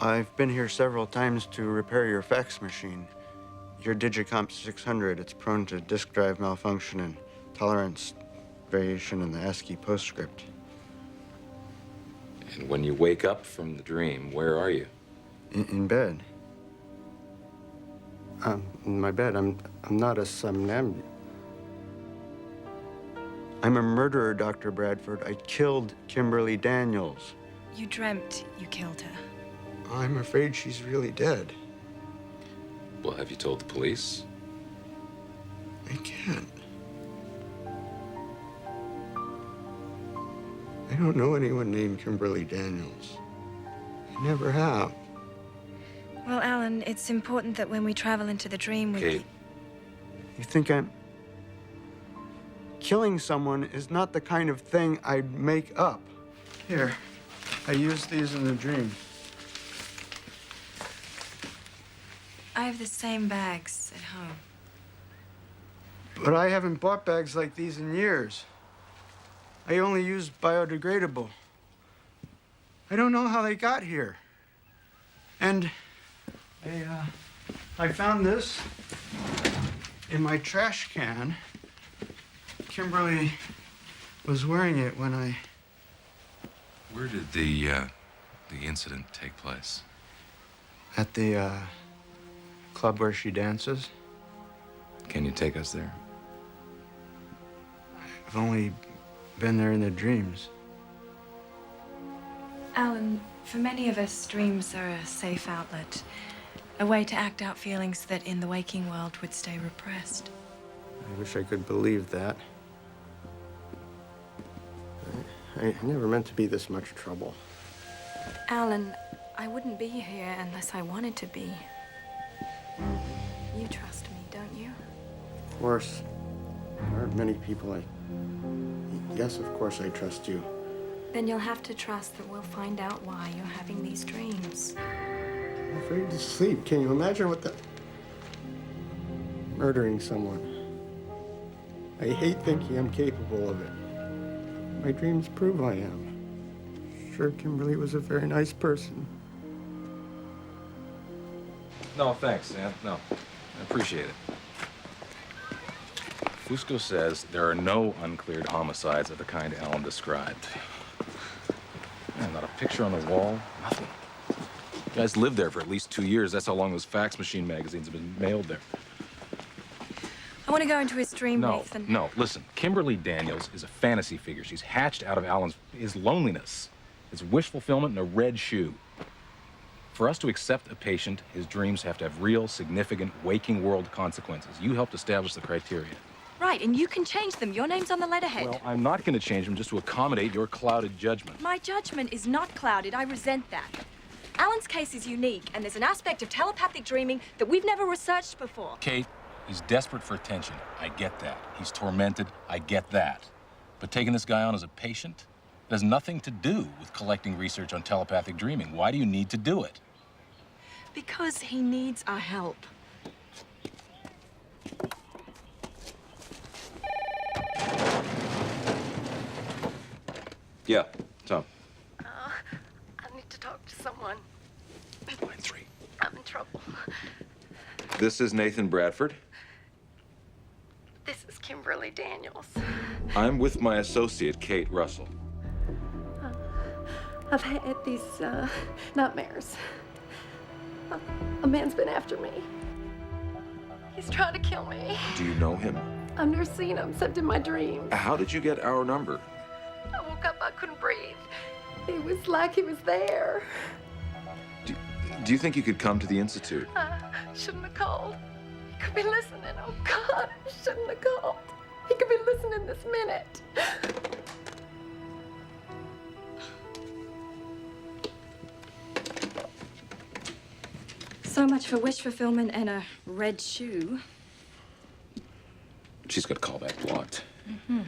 I've been here several times to repair your fax machine. Your Digicomp 600, it's prone to disk drive malfunction and tolerance variation in the ASCII postscript. And when you wake up from the dream, where are you? In bed. In my bed. I'm not a somnambulist. I'm a murderer, Dr. Bradford. I killed Kimberly Daniels. You dreamt you killed her. I'm afraid she's really dead. Well, have you told the police? I can't. I don't know anyone named Kimberly Daniels. I never have. Well, Alan, it's important that when we travel into the dream, we... Kate. You think I'm... Killing someone is not the kind of thing I'd make up. Here, I used these in the dream. I have the same bags at home. But I haven't bought bags like these in years. I only use biodegradable. I don't know how they got here. And I found this in my trash can. Kimberly was wearing it when I... Where did the incident take place? At the club where she dances. Can you take us there? I've only been there in the dreams. Alan, for many of us, dreams are a safe outlet. A way to act out feelings that in the waking world would stay repressed. I wish I could believe that. I never meant to be this much trouble. Alan, I wouldn't be here unless I wanted to be. You trust me, don't you? Of course. There aren't many people Yes, of course I trust you. Then you'll have to trust that we'll find out why you're having these dreams. I'm afraid to sleep. Can you imagine what the... Murdering someone. I hate thinking I'm capable of it. My dreams prove I am. Sure, Kimberly was a very nice person. No, thanks, Sam. No, I appreciate it. Fusco says there are no uncleared homicides of the kind Alan described. Man, not a picture on the wall, nothing. You guys lived there for at least 2 years. That's how long those fax machine magazines have been mailed there. I want to go into his dream, Nathan. No, listen. Kimberly Daniels is a fantasy figure. She's hatched out of his loneliness. It's wish fulfillment in a red shoe. For us to accept a patient, his dreams have to have real, significant, waking world consequences. You helped establish the criteria. Right, and you can change them. Your name's on the letterhead. Well, I'm not going to change them just to accommodate your clouded judgment. My judgment is not clouded. I resent that. Alan's case is unique, and there's an aspect of telepathic dreaming that we've never researched before. Kate, he's desperate for attention. I get that. He's tormented. I get that. But taking this guy on as a patient has nothing to do with collecting research on telepathic dreaming. Why do you need to do it? Because he needs our help. Yeah, Tom. I need to talk to someone. Line 3. I'm in trouble. This is Nathan Bradford. This is Kimberly Daniels. I'm with my associate, Kate Russell. I've had these nightmares. A man's been after me. He's trying to kill me. Do you know him? I've never seen him except in my dreams. How did you get our number? I woke up, I couldn't breathe. It was like he was there. Do you think you could come to the Institute? I shouldn't have called. He could be listening. Oh, God, I shouldn't have called. He could be listening this minute. So much for wish fulfillment and a red shoe. She's got callback blocked. Mm-hmm.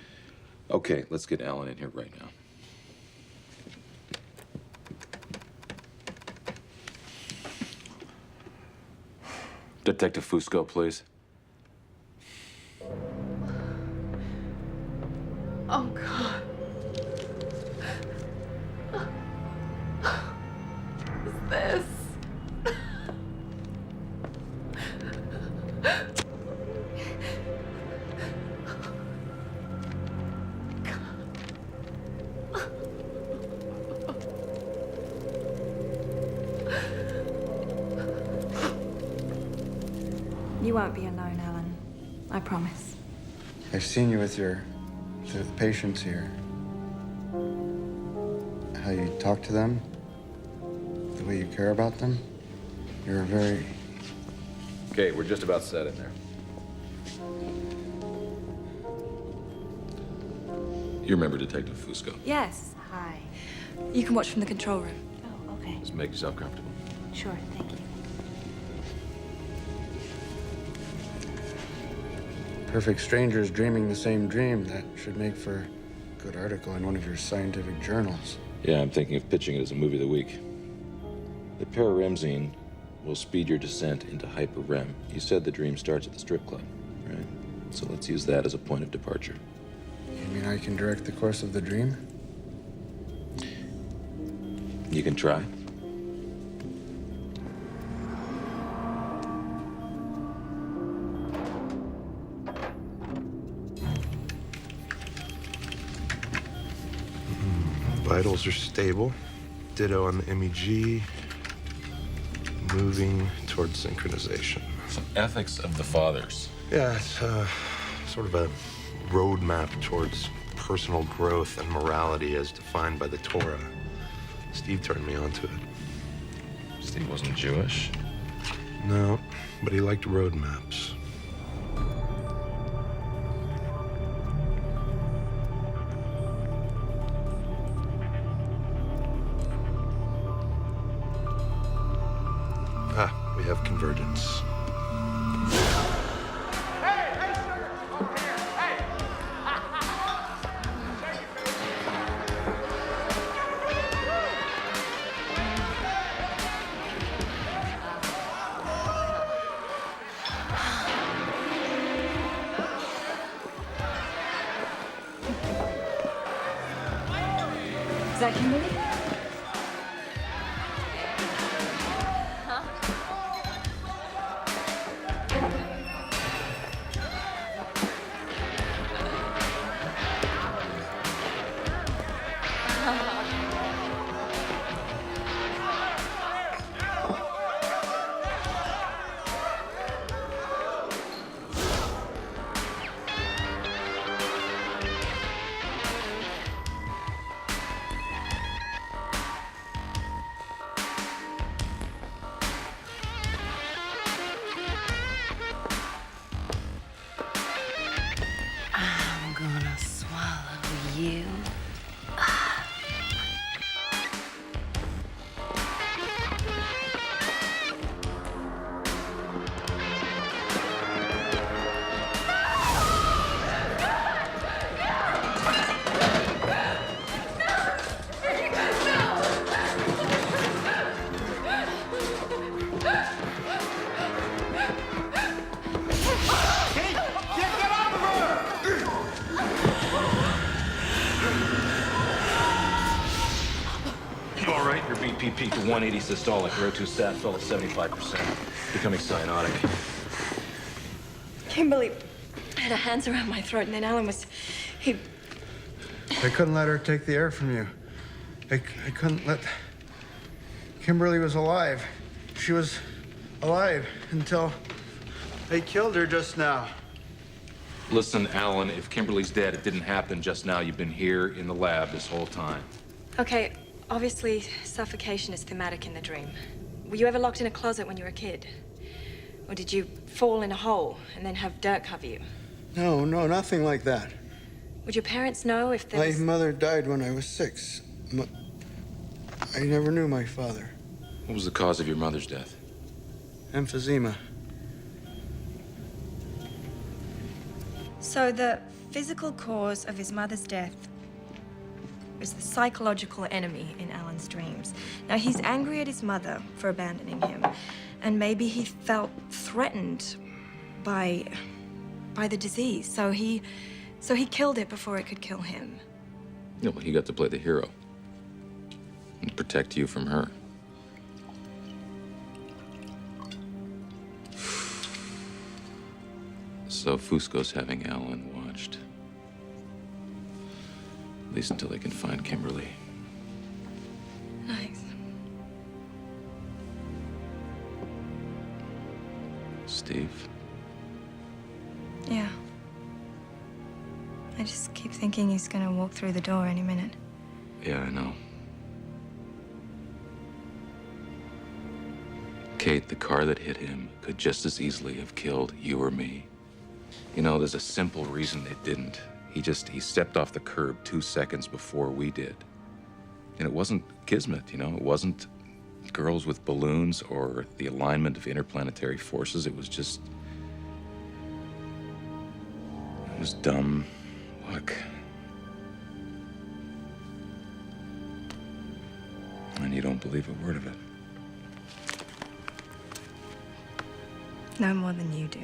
Okay, let's get Alan in here right now. Detective Fusco, please. Oh, God. What's this? You won't be alone, Alan. I promise. I've seen you with your to the patients here. How you talk to them, the way you care about them. You're a very... Okay, we're just about set in there. You remember Detective Fusco? Yes. Hi. You can watch from the control room. Oh, okay. Just make yourself comfortable. Sure, thank you. Perfect strangers dreaming the same dream. That should make for a good article in one of your scientific journals. Yeah, I'm thinking of pitching it as a movie of the week. The pararemzine will speed your descent into hyper-REM. You said the dream starts at the strip club, right? So let's use that as a point of departure. You mean I can direct the course of the dream? You can try. Vitals are stable. Ditto on the MEG. Moving towards synchronization. So ethics of the fathers. Yeah, it's sort of a roadmap towards personal growth and morality as defined by the Torah. Steve turned me on to it. Steve wasn't Jewish. No, but he liked roadmaps. We have convergence. Is that Kimberly? I'm gonna swallow you. All right, your BP peaked to 180 systolic. Your O2 sat fell at 75%. Becoming cyanotic. Kimberly had her hands around my throat, and then Alan was... he... I couldn't let her take the air from you. I couldn't let... Kimberly was alive. She was alive until they killed her just now. Listen, Alan, if Kimberly's dead, it didn't happen just now. You've been here in the lab this whole time. Okay, obviously suffocation is thematic in the dream. Were you ever locked in a closet when you were a kid? Or did you fall in a hole and then have dirt cover you? No, nothing like that. Would your parents know if there My was... mother died when I was 6. I never knew my father. What was the cause of your mother's death? Emphysema. So the physical cause of his mother's death is the psychological enemy in Alan's dreams. Now, he's angry at his mother for abandoning him, and maybe he felt threatened by the disease, so he killed it before it could kill him. No, well, he got to play the hero and protect you from her. So Fusco's having Alan watched. At least until they can find Kimberly. Nice. Steve? Yeah. I just just keep thinking he's gonna walk through the door any minute. Yeah, I know. Kate, the car that hit him could just as easily have killed you or me. You know, there's a simple reason it didn't. He stepped off the curb 2 seconds before we did. And it wasn't kismet, you know? It wasn't girls with balloons or the alignment of interplanetary forces. It was just... It was dumb luck. And you don't believe a word of it. No more than you do.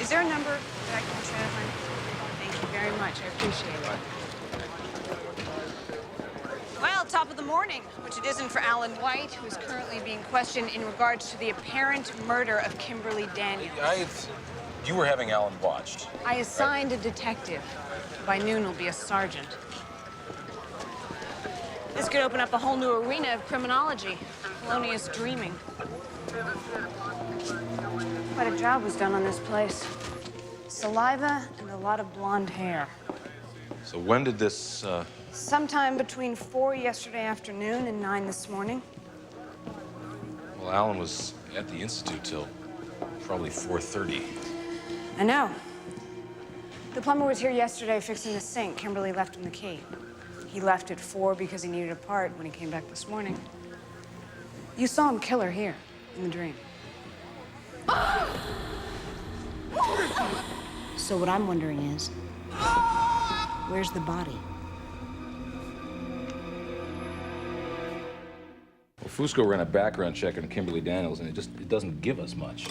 Is there a number that I can try to find? Thank you very much. I appreciate it. Well, top of the morning, which it isn't for Alan White, who is currently being questioned in regards to the apparent murder of Kimberly Daniels. You were having Alan watched. I assigned a detective. By noon, will be a sergeant. This could open up a whole new arena of criminology. Felonious dreaming. Quite a job was done on this place. Saliva and a lot of blonde hair. So when did this, Sometime between 4 yesterday afternoon and 9 this morning. Well, Alan was at the Institute till probably 4:30. I know. The plumber was here yesterday fixing the sink. Kimberly left him the key. He left at 4 because he needed a part when he came back this morning. You saw him kill her here, in the dream. So what I'm wondering is, where's the body? Well, Fusco ran a background check on Kimberly Daniels, and it doesn't give us much.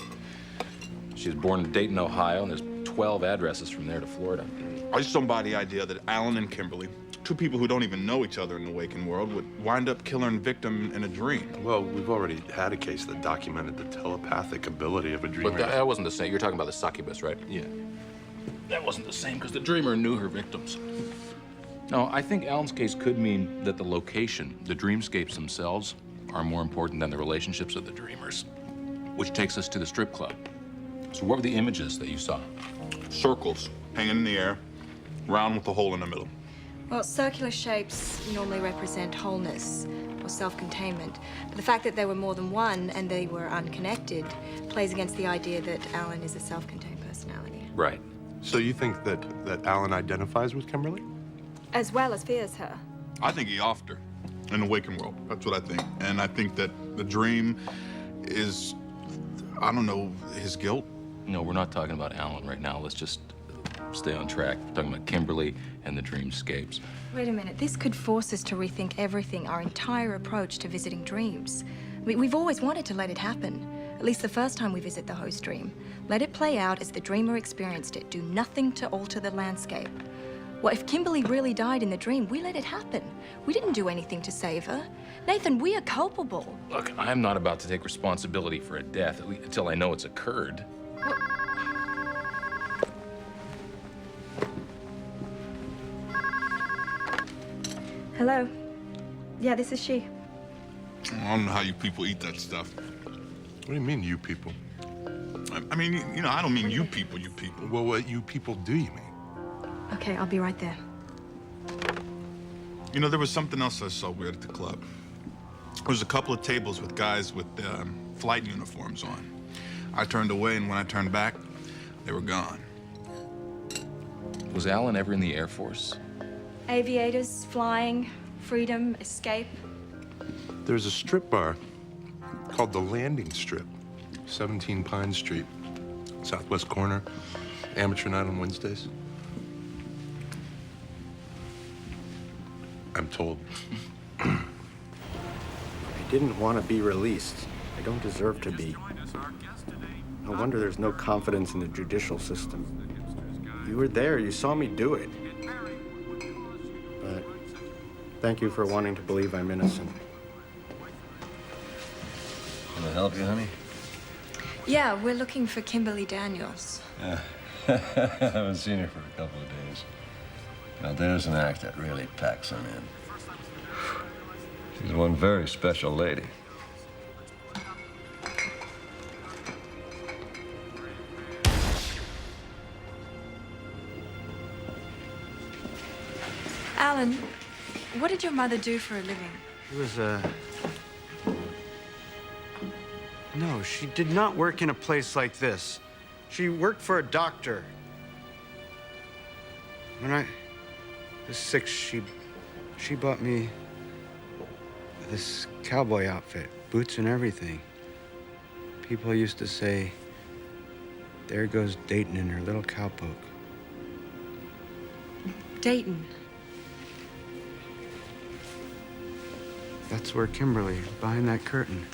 She was born in Dayton, Ohio, and there's 12 addresses from there to Florida. I just don't buy the idea that Alan and Kimberly, two people who don't even know each other in the waking world, would wind up killing a victim in a dream. Well, we've already had a case that documented the telepathic ability of a dreamer. But that wasn't the same. You're talking about the succubus, right? Yeah. That wasn't the same because the dreamer knew her victims. No, I think Alan's case could mean that the location, the dreamscapes themselves, are more important than the relationships of the dreamers. Which takes us to the strip club. So what were the images that you saw? Circles hanging in the air, round with a hole in the middle. Well, circular shapes normally represent wholeness or self-containment. But the fact that there were more than one and they were unconnected plays against the idea that Alan is a self-contained personality. Right. So you think that Alan identifies with Kimberly? As well as fears her. I think he offed her in the waking world. That's what I think. And I think that the dream is, I don't know, his guilt. No, we're not talking about Alan right now. Let's just stay on track. We're talking about Kimberly and the dreamscapes. Wait a minute. This could force us to rethink everything, our entire approach to visiting dreams. I mean, we've always wanted to let it happen. At least the first time we visit the host dream. Let it play out as the dreamer experienced it. Do nothing to alter the landscape. Well, if Kimberly really died in the dream, we let it happen. We didn't do anything to save her. Nathan, we are culpable. Look, I'm not about to take responsibility for a death, at least until I know it's occurred. Hello? Yeah, this is she. I don't know how you people eat that stuff. What do you mean, you people? I mean, you know, I don't mean you people. Well, what you people do you mean? Okay, I'll be right there. You know, there was something else I saw weird at the club. There was a couple of tables with guys with flight uniforms on. I turned away, and when I turned back, they were gone. Was Alan ever in the Air Force? Aviators, flying, freedom, escape. There's a strip bar called the Landing Strip, 17 Pine Street, southwest corner, amateur night on Wednesdays. I'm told. I didn't want to be released. I don't deserve to be. No wonder there's no confidence in the judicial system. You were there, you saw me do it. But thank you for wanting to believe I'm innocent. Can I help you, honey? Yeah, we're looking for Kimberly Daniels. Yeah. I haven't seen her for a couple of days. Now, there's an act that really packs them in. She's one very special lady. Alan, what did your mother do for a living? She was No, she did not work in a place like this. She worked for a doctor. When I was 6, she bought me this cowboy outfit, boots and everything. People used to say, "There goes Dayton in her little cowpoke." Dayton. That's where Kimberly, behind that curtain.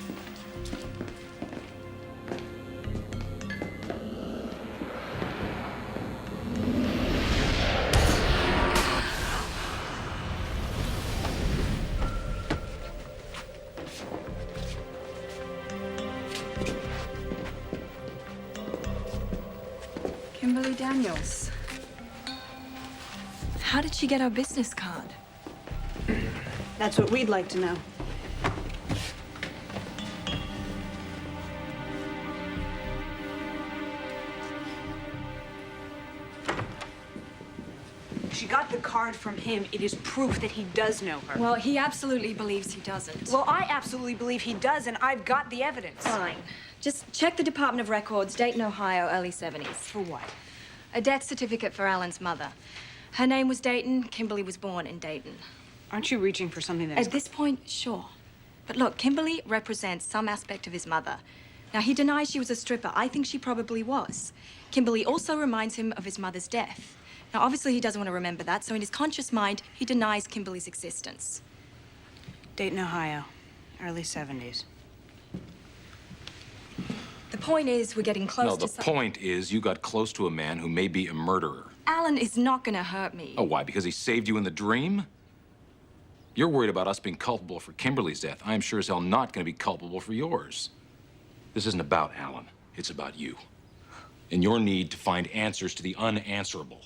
Kimberly Daniels. How did she get our business card? That's what we'd like to know. She got the card from him. It is proof that he does know her. Well, he absolutely believes he doesn't. Well, I absolutely believe he does, and I've got the evidence. Fine. Just check the Department of Records, Dayton, Ohio, early 70s. For what? A death certificate for Alan's mother. Her name was Dayton. Kimberly was born in Dayton. Aren't you reaching for something that At this point, sure. But look, Kimberly represents some aspect of his mother. Now, he denies she was a stripper. I think she probably was. Kimberly also reminds him of his mother's death. Now, obviously, he doesn't want to remember that, so in his conscious mind, he denies Kimberly's existence. Dayton, Ohio, early 70s. The point is, we're getting close No, to the point is you got close to a man who may be a murderer. Alan is not gonna hurt me. Oh, why? Because he saved you in the dream? You're worried about us being culpable for Kimberly's death. I am sure as hell not going to be culpable for yours. This isn't about Alan. It's about you. And your need to find answers to the unanswerable.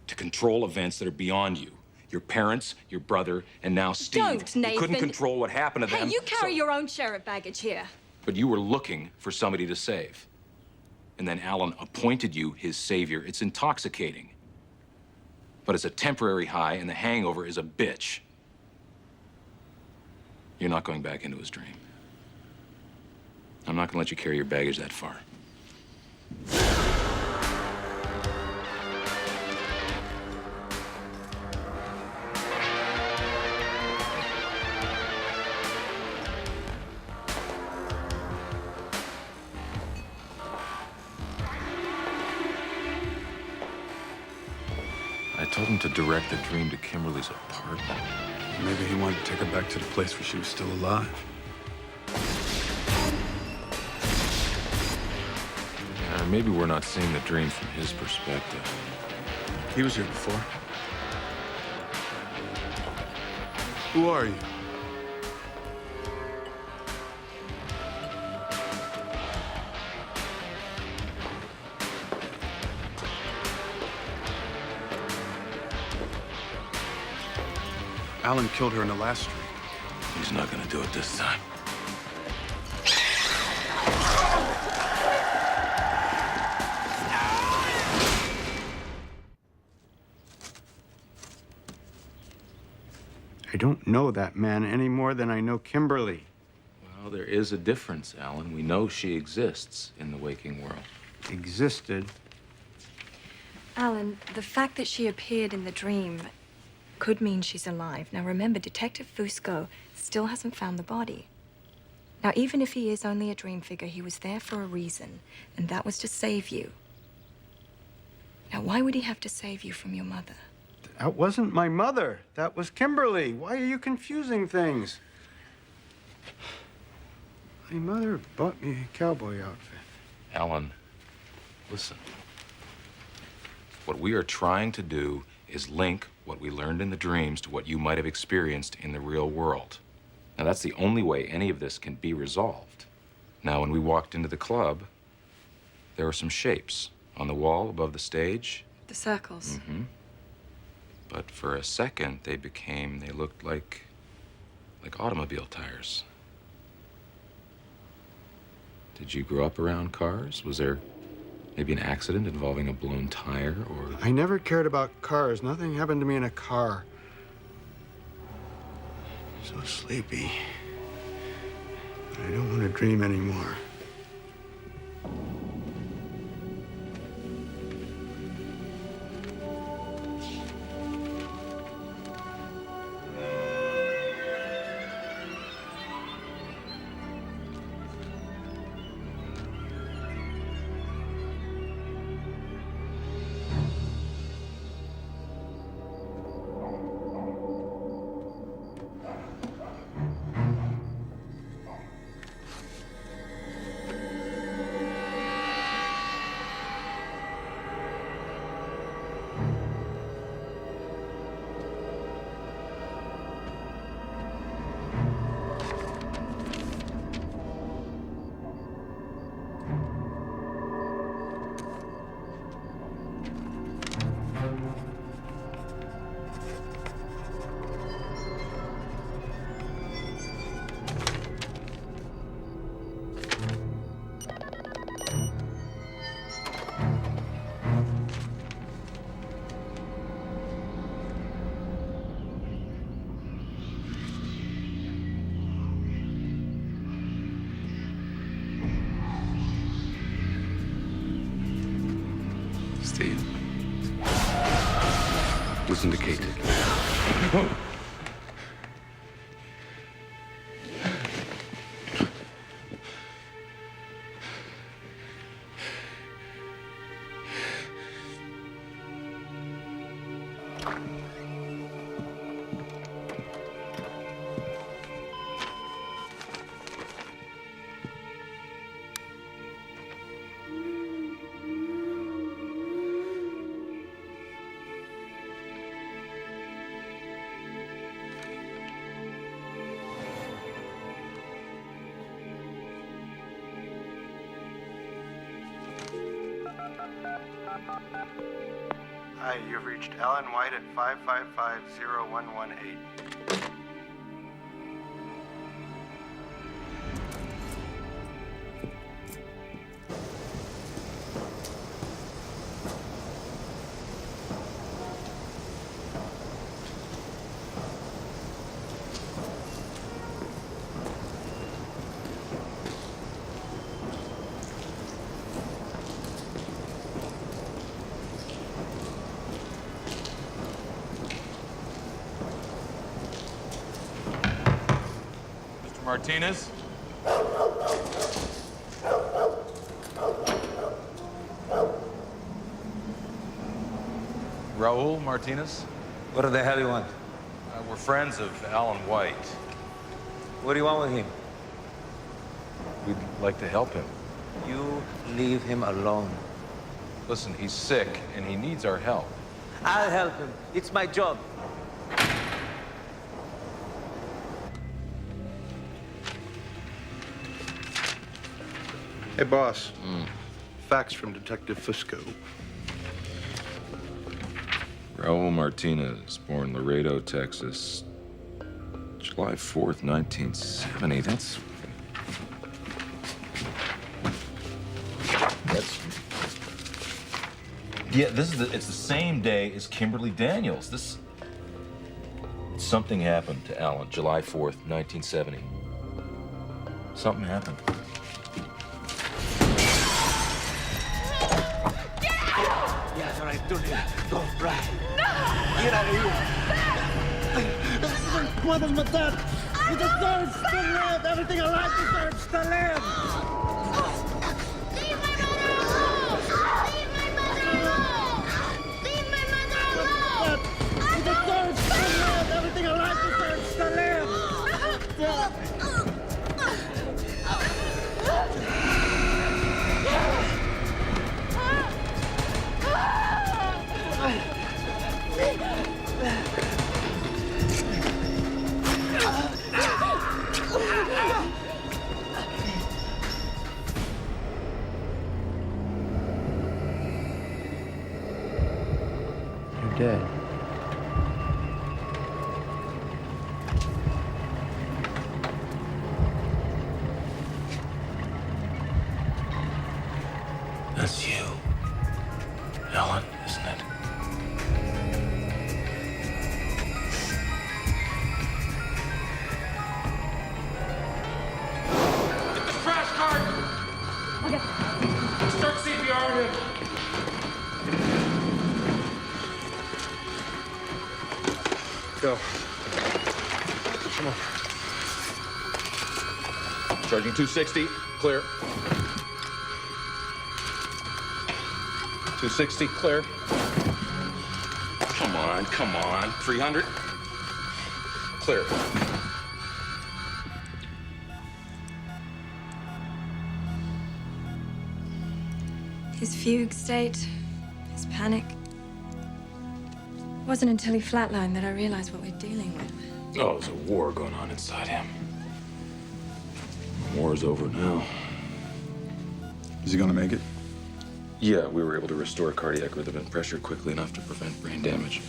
To control events that are beyond you. Your parents, your brother, and now Steve. Don't, Nathan. You couldn't control what happened to them. Hey, you carry your own share of baggage here. But you were looking for somebody to save. And then Alan appointed you his savior. It's intoxicating. But it's a temporary high, and the hangover is a bitch. You're not going back into his dream. I'm not gonna let you carry your baggage that far. I told him to direct the dream to Kimberly's apartment. Maybe he wanted to take her back to the place where she was still alive. Maybe we're not seeing the dream from his perspective. He was here before. Who are you? Alan killed her in the last street. He's not gonna do it this time. I don't know that man any more than I know Kimberly. Well, there is a difference, Alan. We know she exists in the waking world. Existed? Alan, the fact that she appeared in the dream could mean she's alive. Now remember, Detective Fusco still hasn't found the body. Now, even if he is only a dream figure, he was there for a reason, and that was to save you. Now, why would he have to save you from your mother? That wasn't my mother. That was Kimberly. Why are you confusing things? My mother bought me a cowboy outfit. Alan, listen. What we are trying to do is link what we learned in the dreams to what you might have experienced in the real world. Now, that's the only way any of this can be resolved. Now, when we walked into the club, there were some shapes on the wall above the stage. The circles. Mm-hmm. But for a second, they looked like automobile tires. Did you grow up around cars? Was there maybe an accident involving a blown tire or... I never cared about cars. Nothing happened to me in a car. So sleepy. But I don't want to dream anymore. Steve. Listen to Kate. Hi, you've reached Ellen White at 555-0118. Martinez? Raul Martinez? What the hell do you want? We're friends of Alan White. What do you want with him? We'd like to help him. You leave him alone. Listen, he's sick and he needs our help. I'll help him. It's my job. Hey, boss. Fax from Detective Fusco. Raul Martinez, born Laredo, Texas, July 4th, 1970. That's... Yeah, it's the same day as Kimberly Daniels. Something happened to Alan, July 4th, 1970. Something happened. Yes, all right, don't right. Get out of here. Puedes matar. He deserves to live. Everything alive deserves to live. Leave my mother alone! Leave my mother alone! Leave my mother alone! He deserves to live. Everything alive deserves to live. You're dead. That's you, Ellen, isn't it? Get the trash cart! Okay. Start CPR on him. Go. Come on. Charging 260. Clear. 260. Clear. Come on, come on. 300? Clear. His fugue state, his panic. It wasn't until he flatlined that I realized what we're dealing with. Oh, there's a war going on inside him. The war's over now. Is he gonna make it? Yeah, we were able to restore cardiac rhythm and pressure quickly enough to prevent brain damage.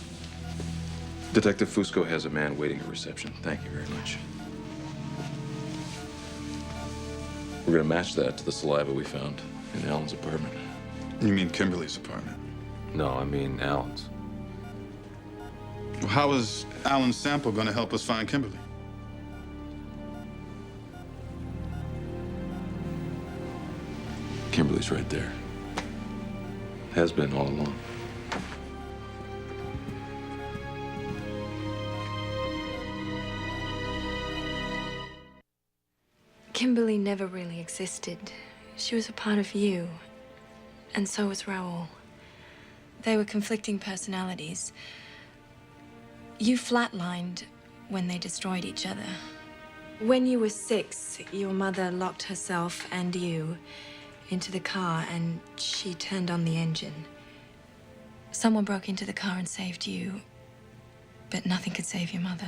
Detective Fusco has a man waiting at reception. Thank you very much. We're gonna match that to the saliva we found in Alan's apartment. You mean Kimberly's apartment? No, I mean Alan's. Well, how is Alan's sample gonna help us find Kimberly? Kimberly's right there. Has been all along. Kimberly never really existed. She was a part of you, and so was Raoul. They were conflicting personalities. You flatlined when they destroyed each other. When you were 6, your mother locked herself and you into the car, and she turned on the engine. Someone broke into the car and saved you, but nothing could save your mother.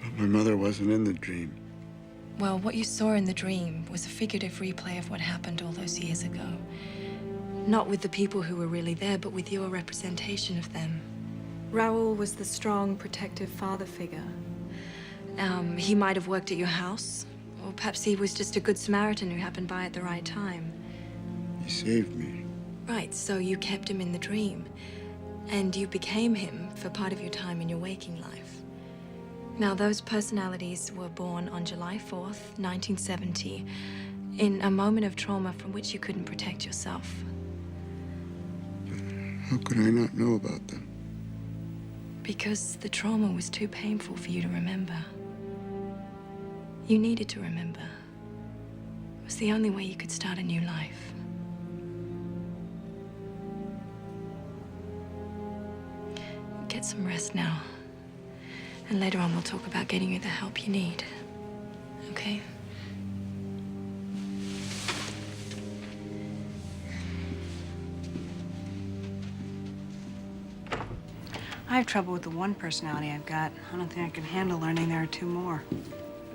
But my mother wasn't in the dream. Well, what you saw in the dream was a figurative replay of what happened all those years ago. Not with the people who were really there, but with your representation of them. Raoul was the strong, protective father figure. He might have worked at your house, or perhaps he was just a good Samaritan who happened by at the right time. He saved me. Right, so you kept him in the dream, and you became him for part of your time in your waking life. Now, those personalities were born on July 4th, 1970, in a moment of trauma from which you couldn't protect yourself. How could I not know about them? Because the trauma was too painful for you to remember. You needed to remember. It was the only way you could start a new life. Get some rest now. And later on, we'll talk about getting you the help you need. Okay? I have trouble with the one personality I've got. I don't think I can handle learning there are 2 more.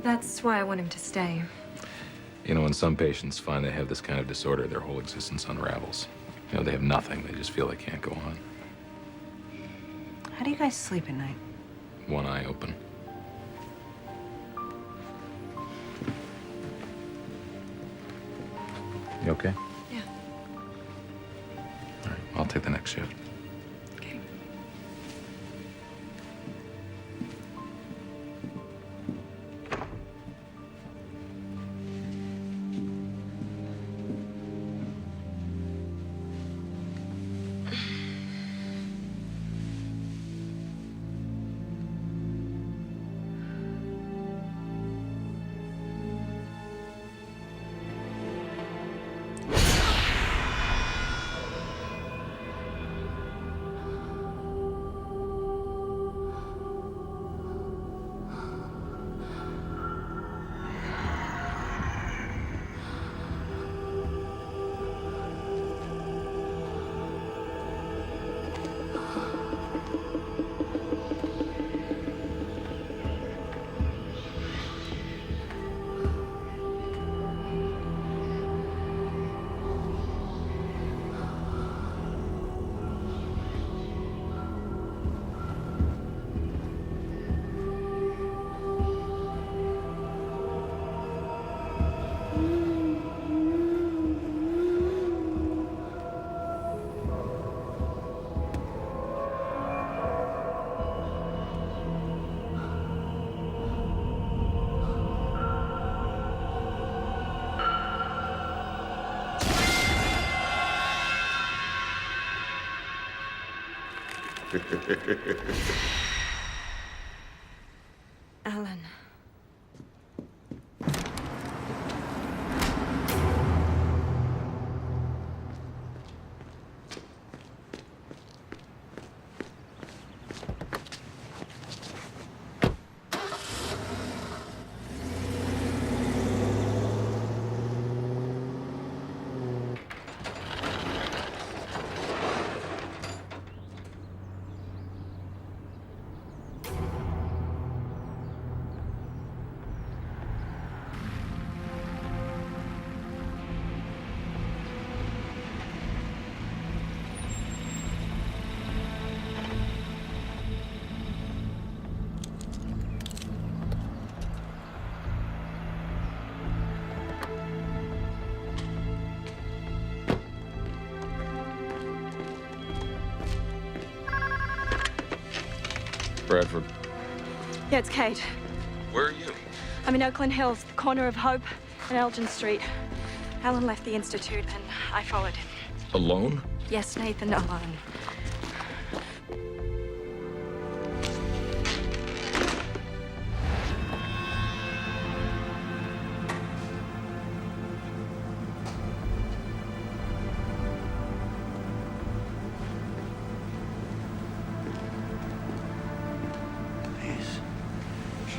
That's why I want him to stay. You know, when some patients find they have this kind of disorder, their whole existence unravels. You know, they have nothing. They just feel they can't go on. How do you guys sleep at night? One eye open. You okay? Yeah. All right, I'll take the next shift. Okay. Alan. Bradford. Yeah, it's Kate. Where are you? I'm in Oakland Hills, the corner of Hope and Elgin Street. Alan left the Institute and I followed him. Alone? Yes, Nathan, alone.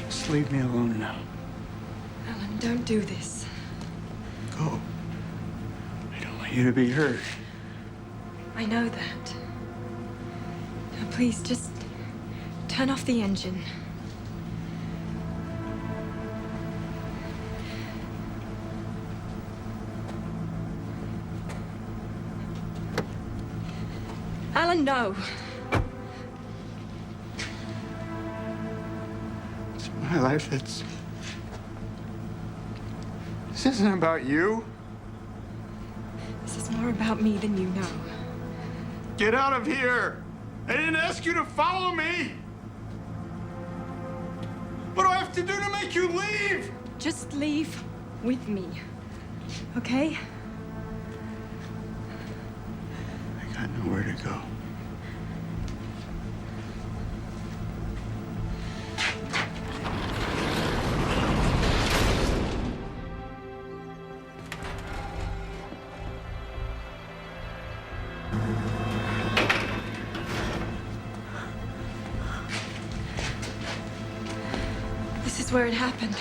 Just leave me alone now. Alan, don't do this. Go. I don't want you to be hurt. I know that. Now, please, just turn off the engine. Alan, no. It's my life. This isn't about you. This is more about me than you know. Get out of here! I didn't ask you to follow me! What do I have to do to make you leave? Just leave with me, okay? I got nowhere to go. This is where it happened.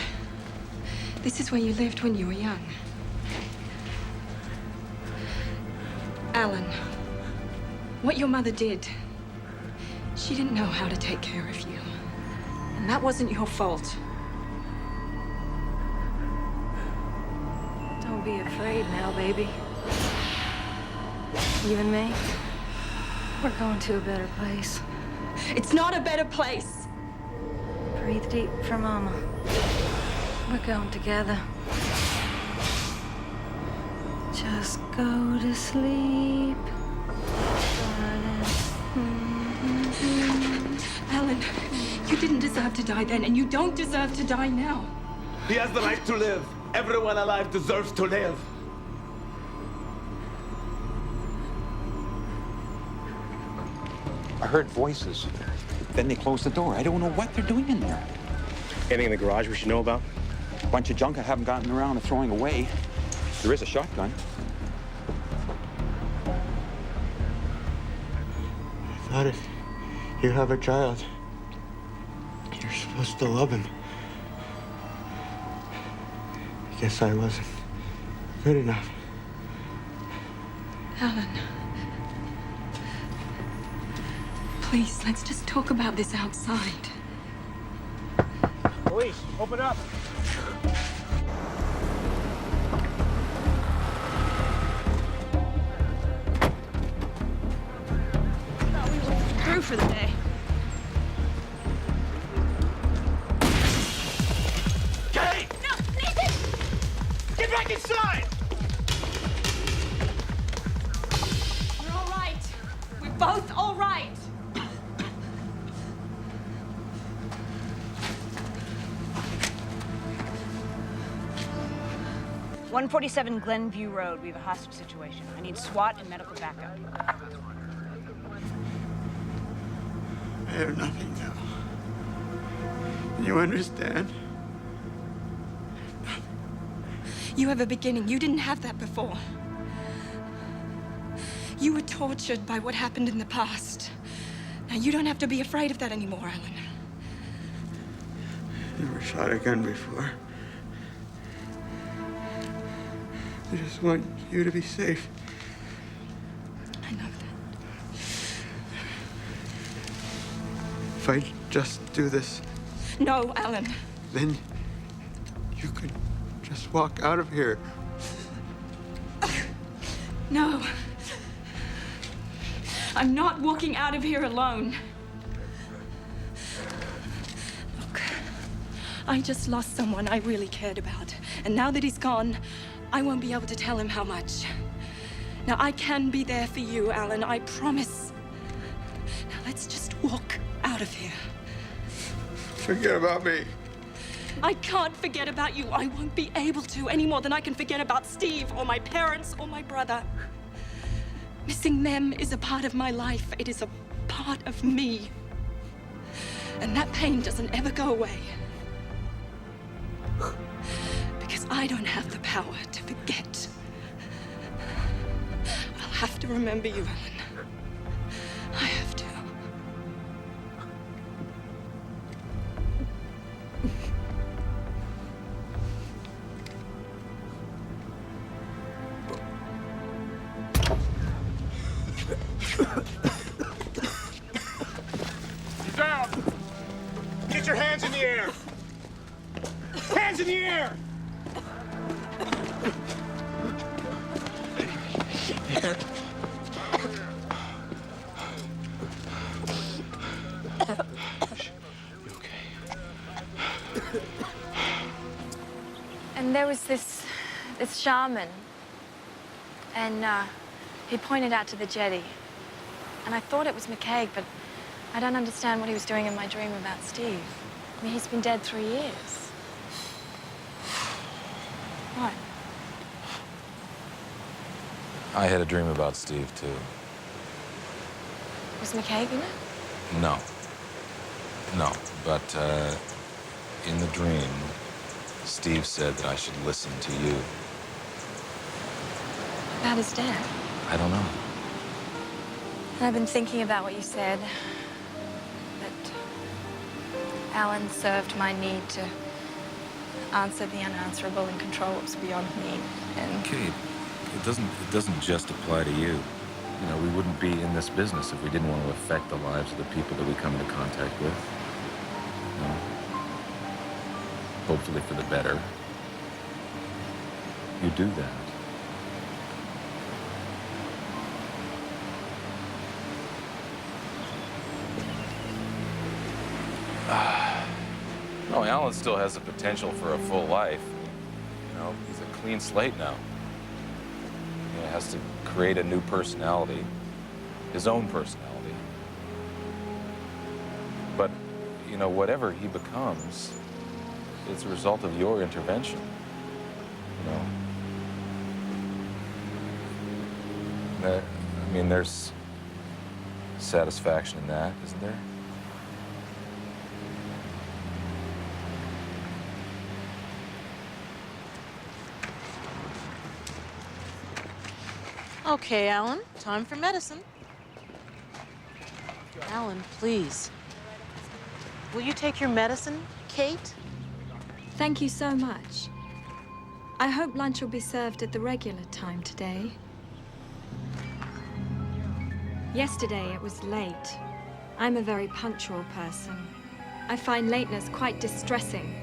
This is where you lived when you were young. Alan, what your mother did, she didn't know how to take care of you. And that wasn't your fault. Don't be afraid now, baby. You and me, we're going to a better place. It's not a better place. Breathe deep for Mama. We're going together. Just go to sleep. Alan, you didn't deserve to die then, and you don't deserve to die now. He has the right to live. Everyone alive deserves to live. I heard voices. Then they closed the door. I don't know what they're doing in there. Anything in the garage we should know about? A bunch of junk I haven't gotten around to throwing away. There is a shotgun. I thought if you have a child, you're supposed to love him. I guess I wasn't good enough. Alan. Please, let's just talk about this outside. Police, open up. Thought we were through for the day. Kate! No, Nathan! Get back inside! We're all right. We're both all right. 147 Glenview Road. We have a hostage situation. I need SWAT and medical backup. I have nothing now. You understand? You have a beginning. You didn't have that before. You were tortured by what happened in the past. Now, you don't have to be afraid of that anymore, Alan. Never shot a gun before. I just want you to be safe. I know that. If I just do this, No, Alan. then you could just walk out of here. No. I'm not walking out of here alone. Look, I just lost someone I really cared about. And now that he's gone, I won't be able to tell him how much. Now, I can be there for you, Alan, I promise. Now, let's just walk out of here. Forget about me. I can't forget about you. I won't be able to any more than I can forget about Steve or my parents or my brother. Missing them is a part of my life. It is a part of me. And that pain doesn't ever go away. Because I don't have the power to forget. I'll have to remember you, Alan. I have to. Down! Get your hands in the air! Hands in the air! And there was this shaman, and he pointed out to the jetty. And I thought it was McCaig, but I don't understand what he was doing in my dream about Steve. I mean, he's been dead 3 years. What? I had a dream about Steve, too. Was McCaig in it? No. No, but in the dream, Steve said that I should listen to you. About his death? I don't know. I've been thinking about what you said. That Alan served my need to answer the unanswerable and control what was beyond me. And Kate, it doesn't just apply to you. You know, we wouldn't be in this business if we didn't want to affect the lives of the people that we come into contact with. You know, hopefully for the better. You do that. No, Alan still has the potential for a full life. You know, he's a clean slate now. He has to create a new personality, his own personality. But, you know, whatever he becomes, it's a result of your intervention, you know? I mean, there's satisfaction in that, isn't there? Okay, Alan, time for medicine. Alan, please. Will you take your medicine, Kate? Thank you so much. I hope lunch will be served at the regular time today. Yesterday it was late. I'm a very punctual person. I find lateness quite distressing.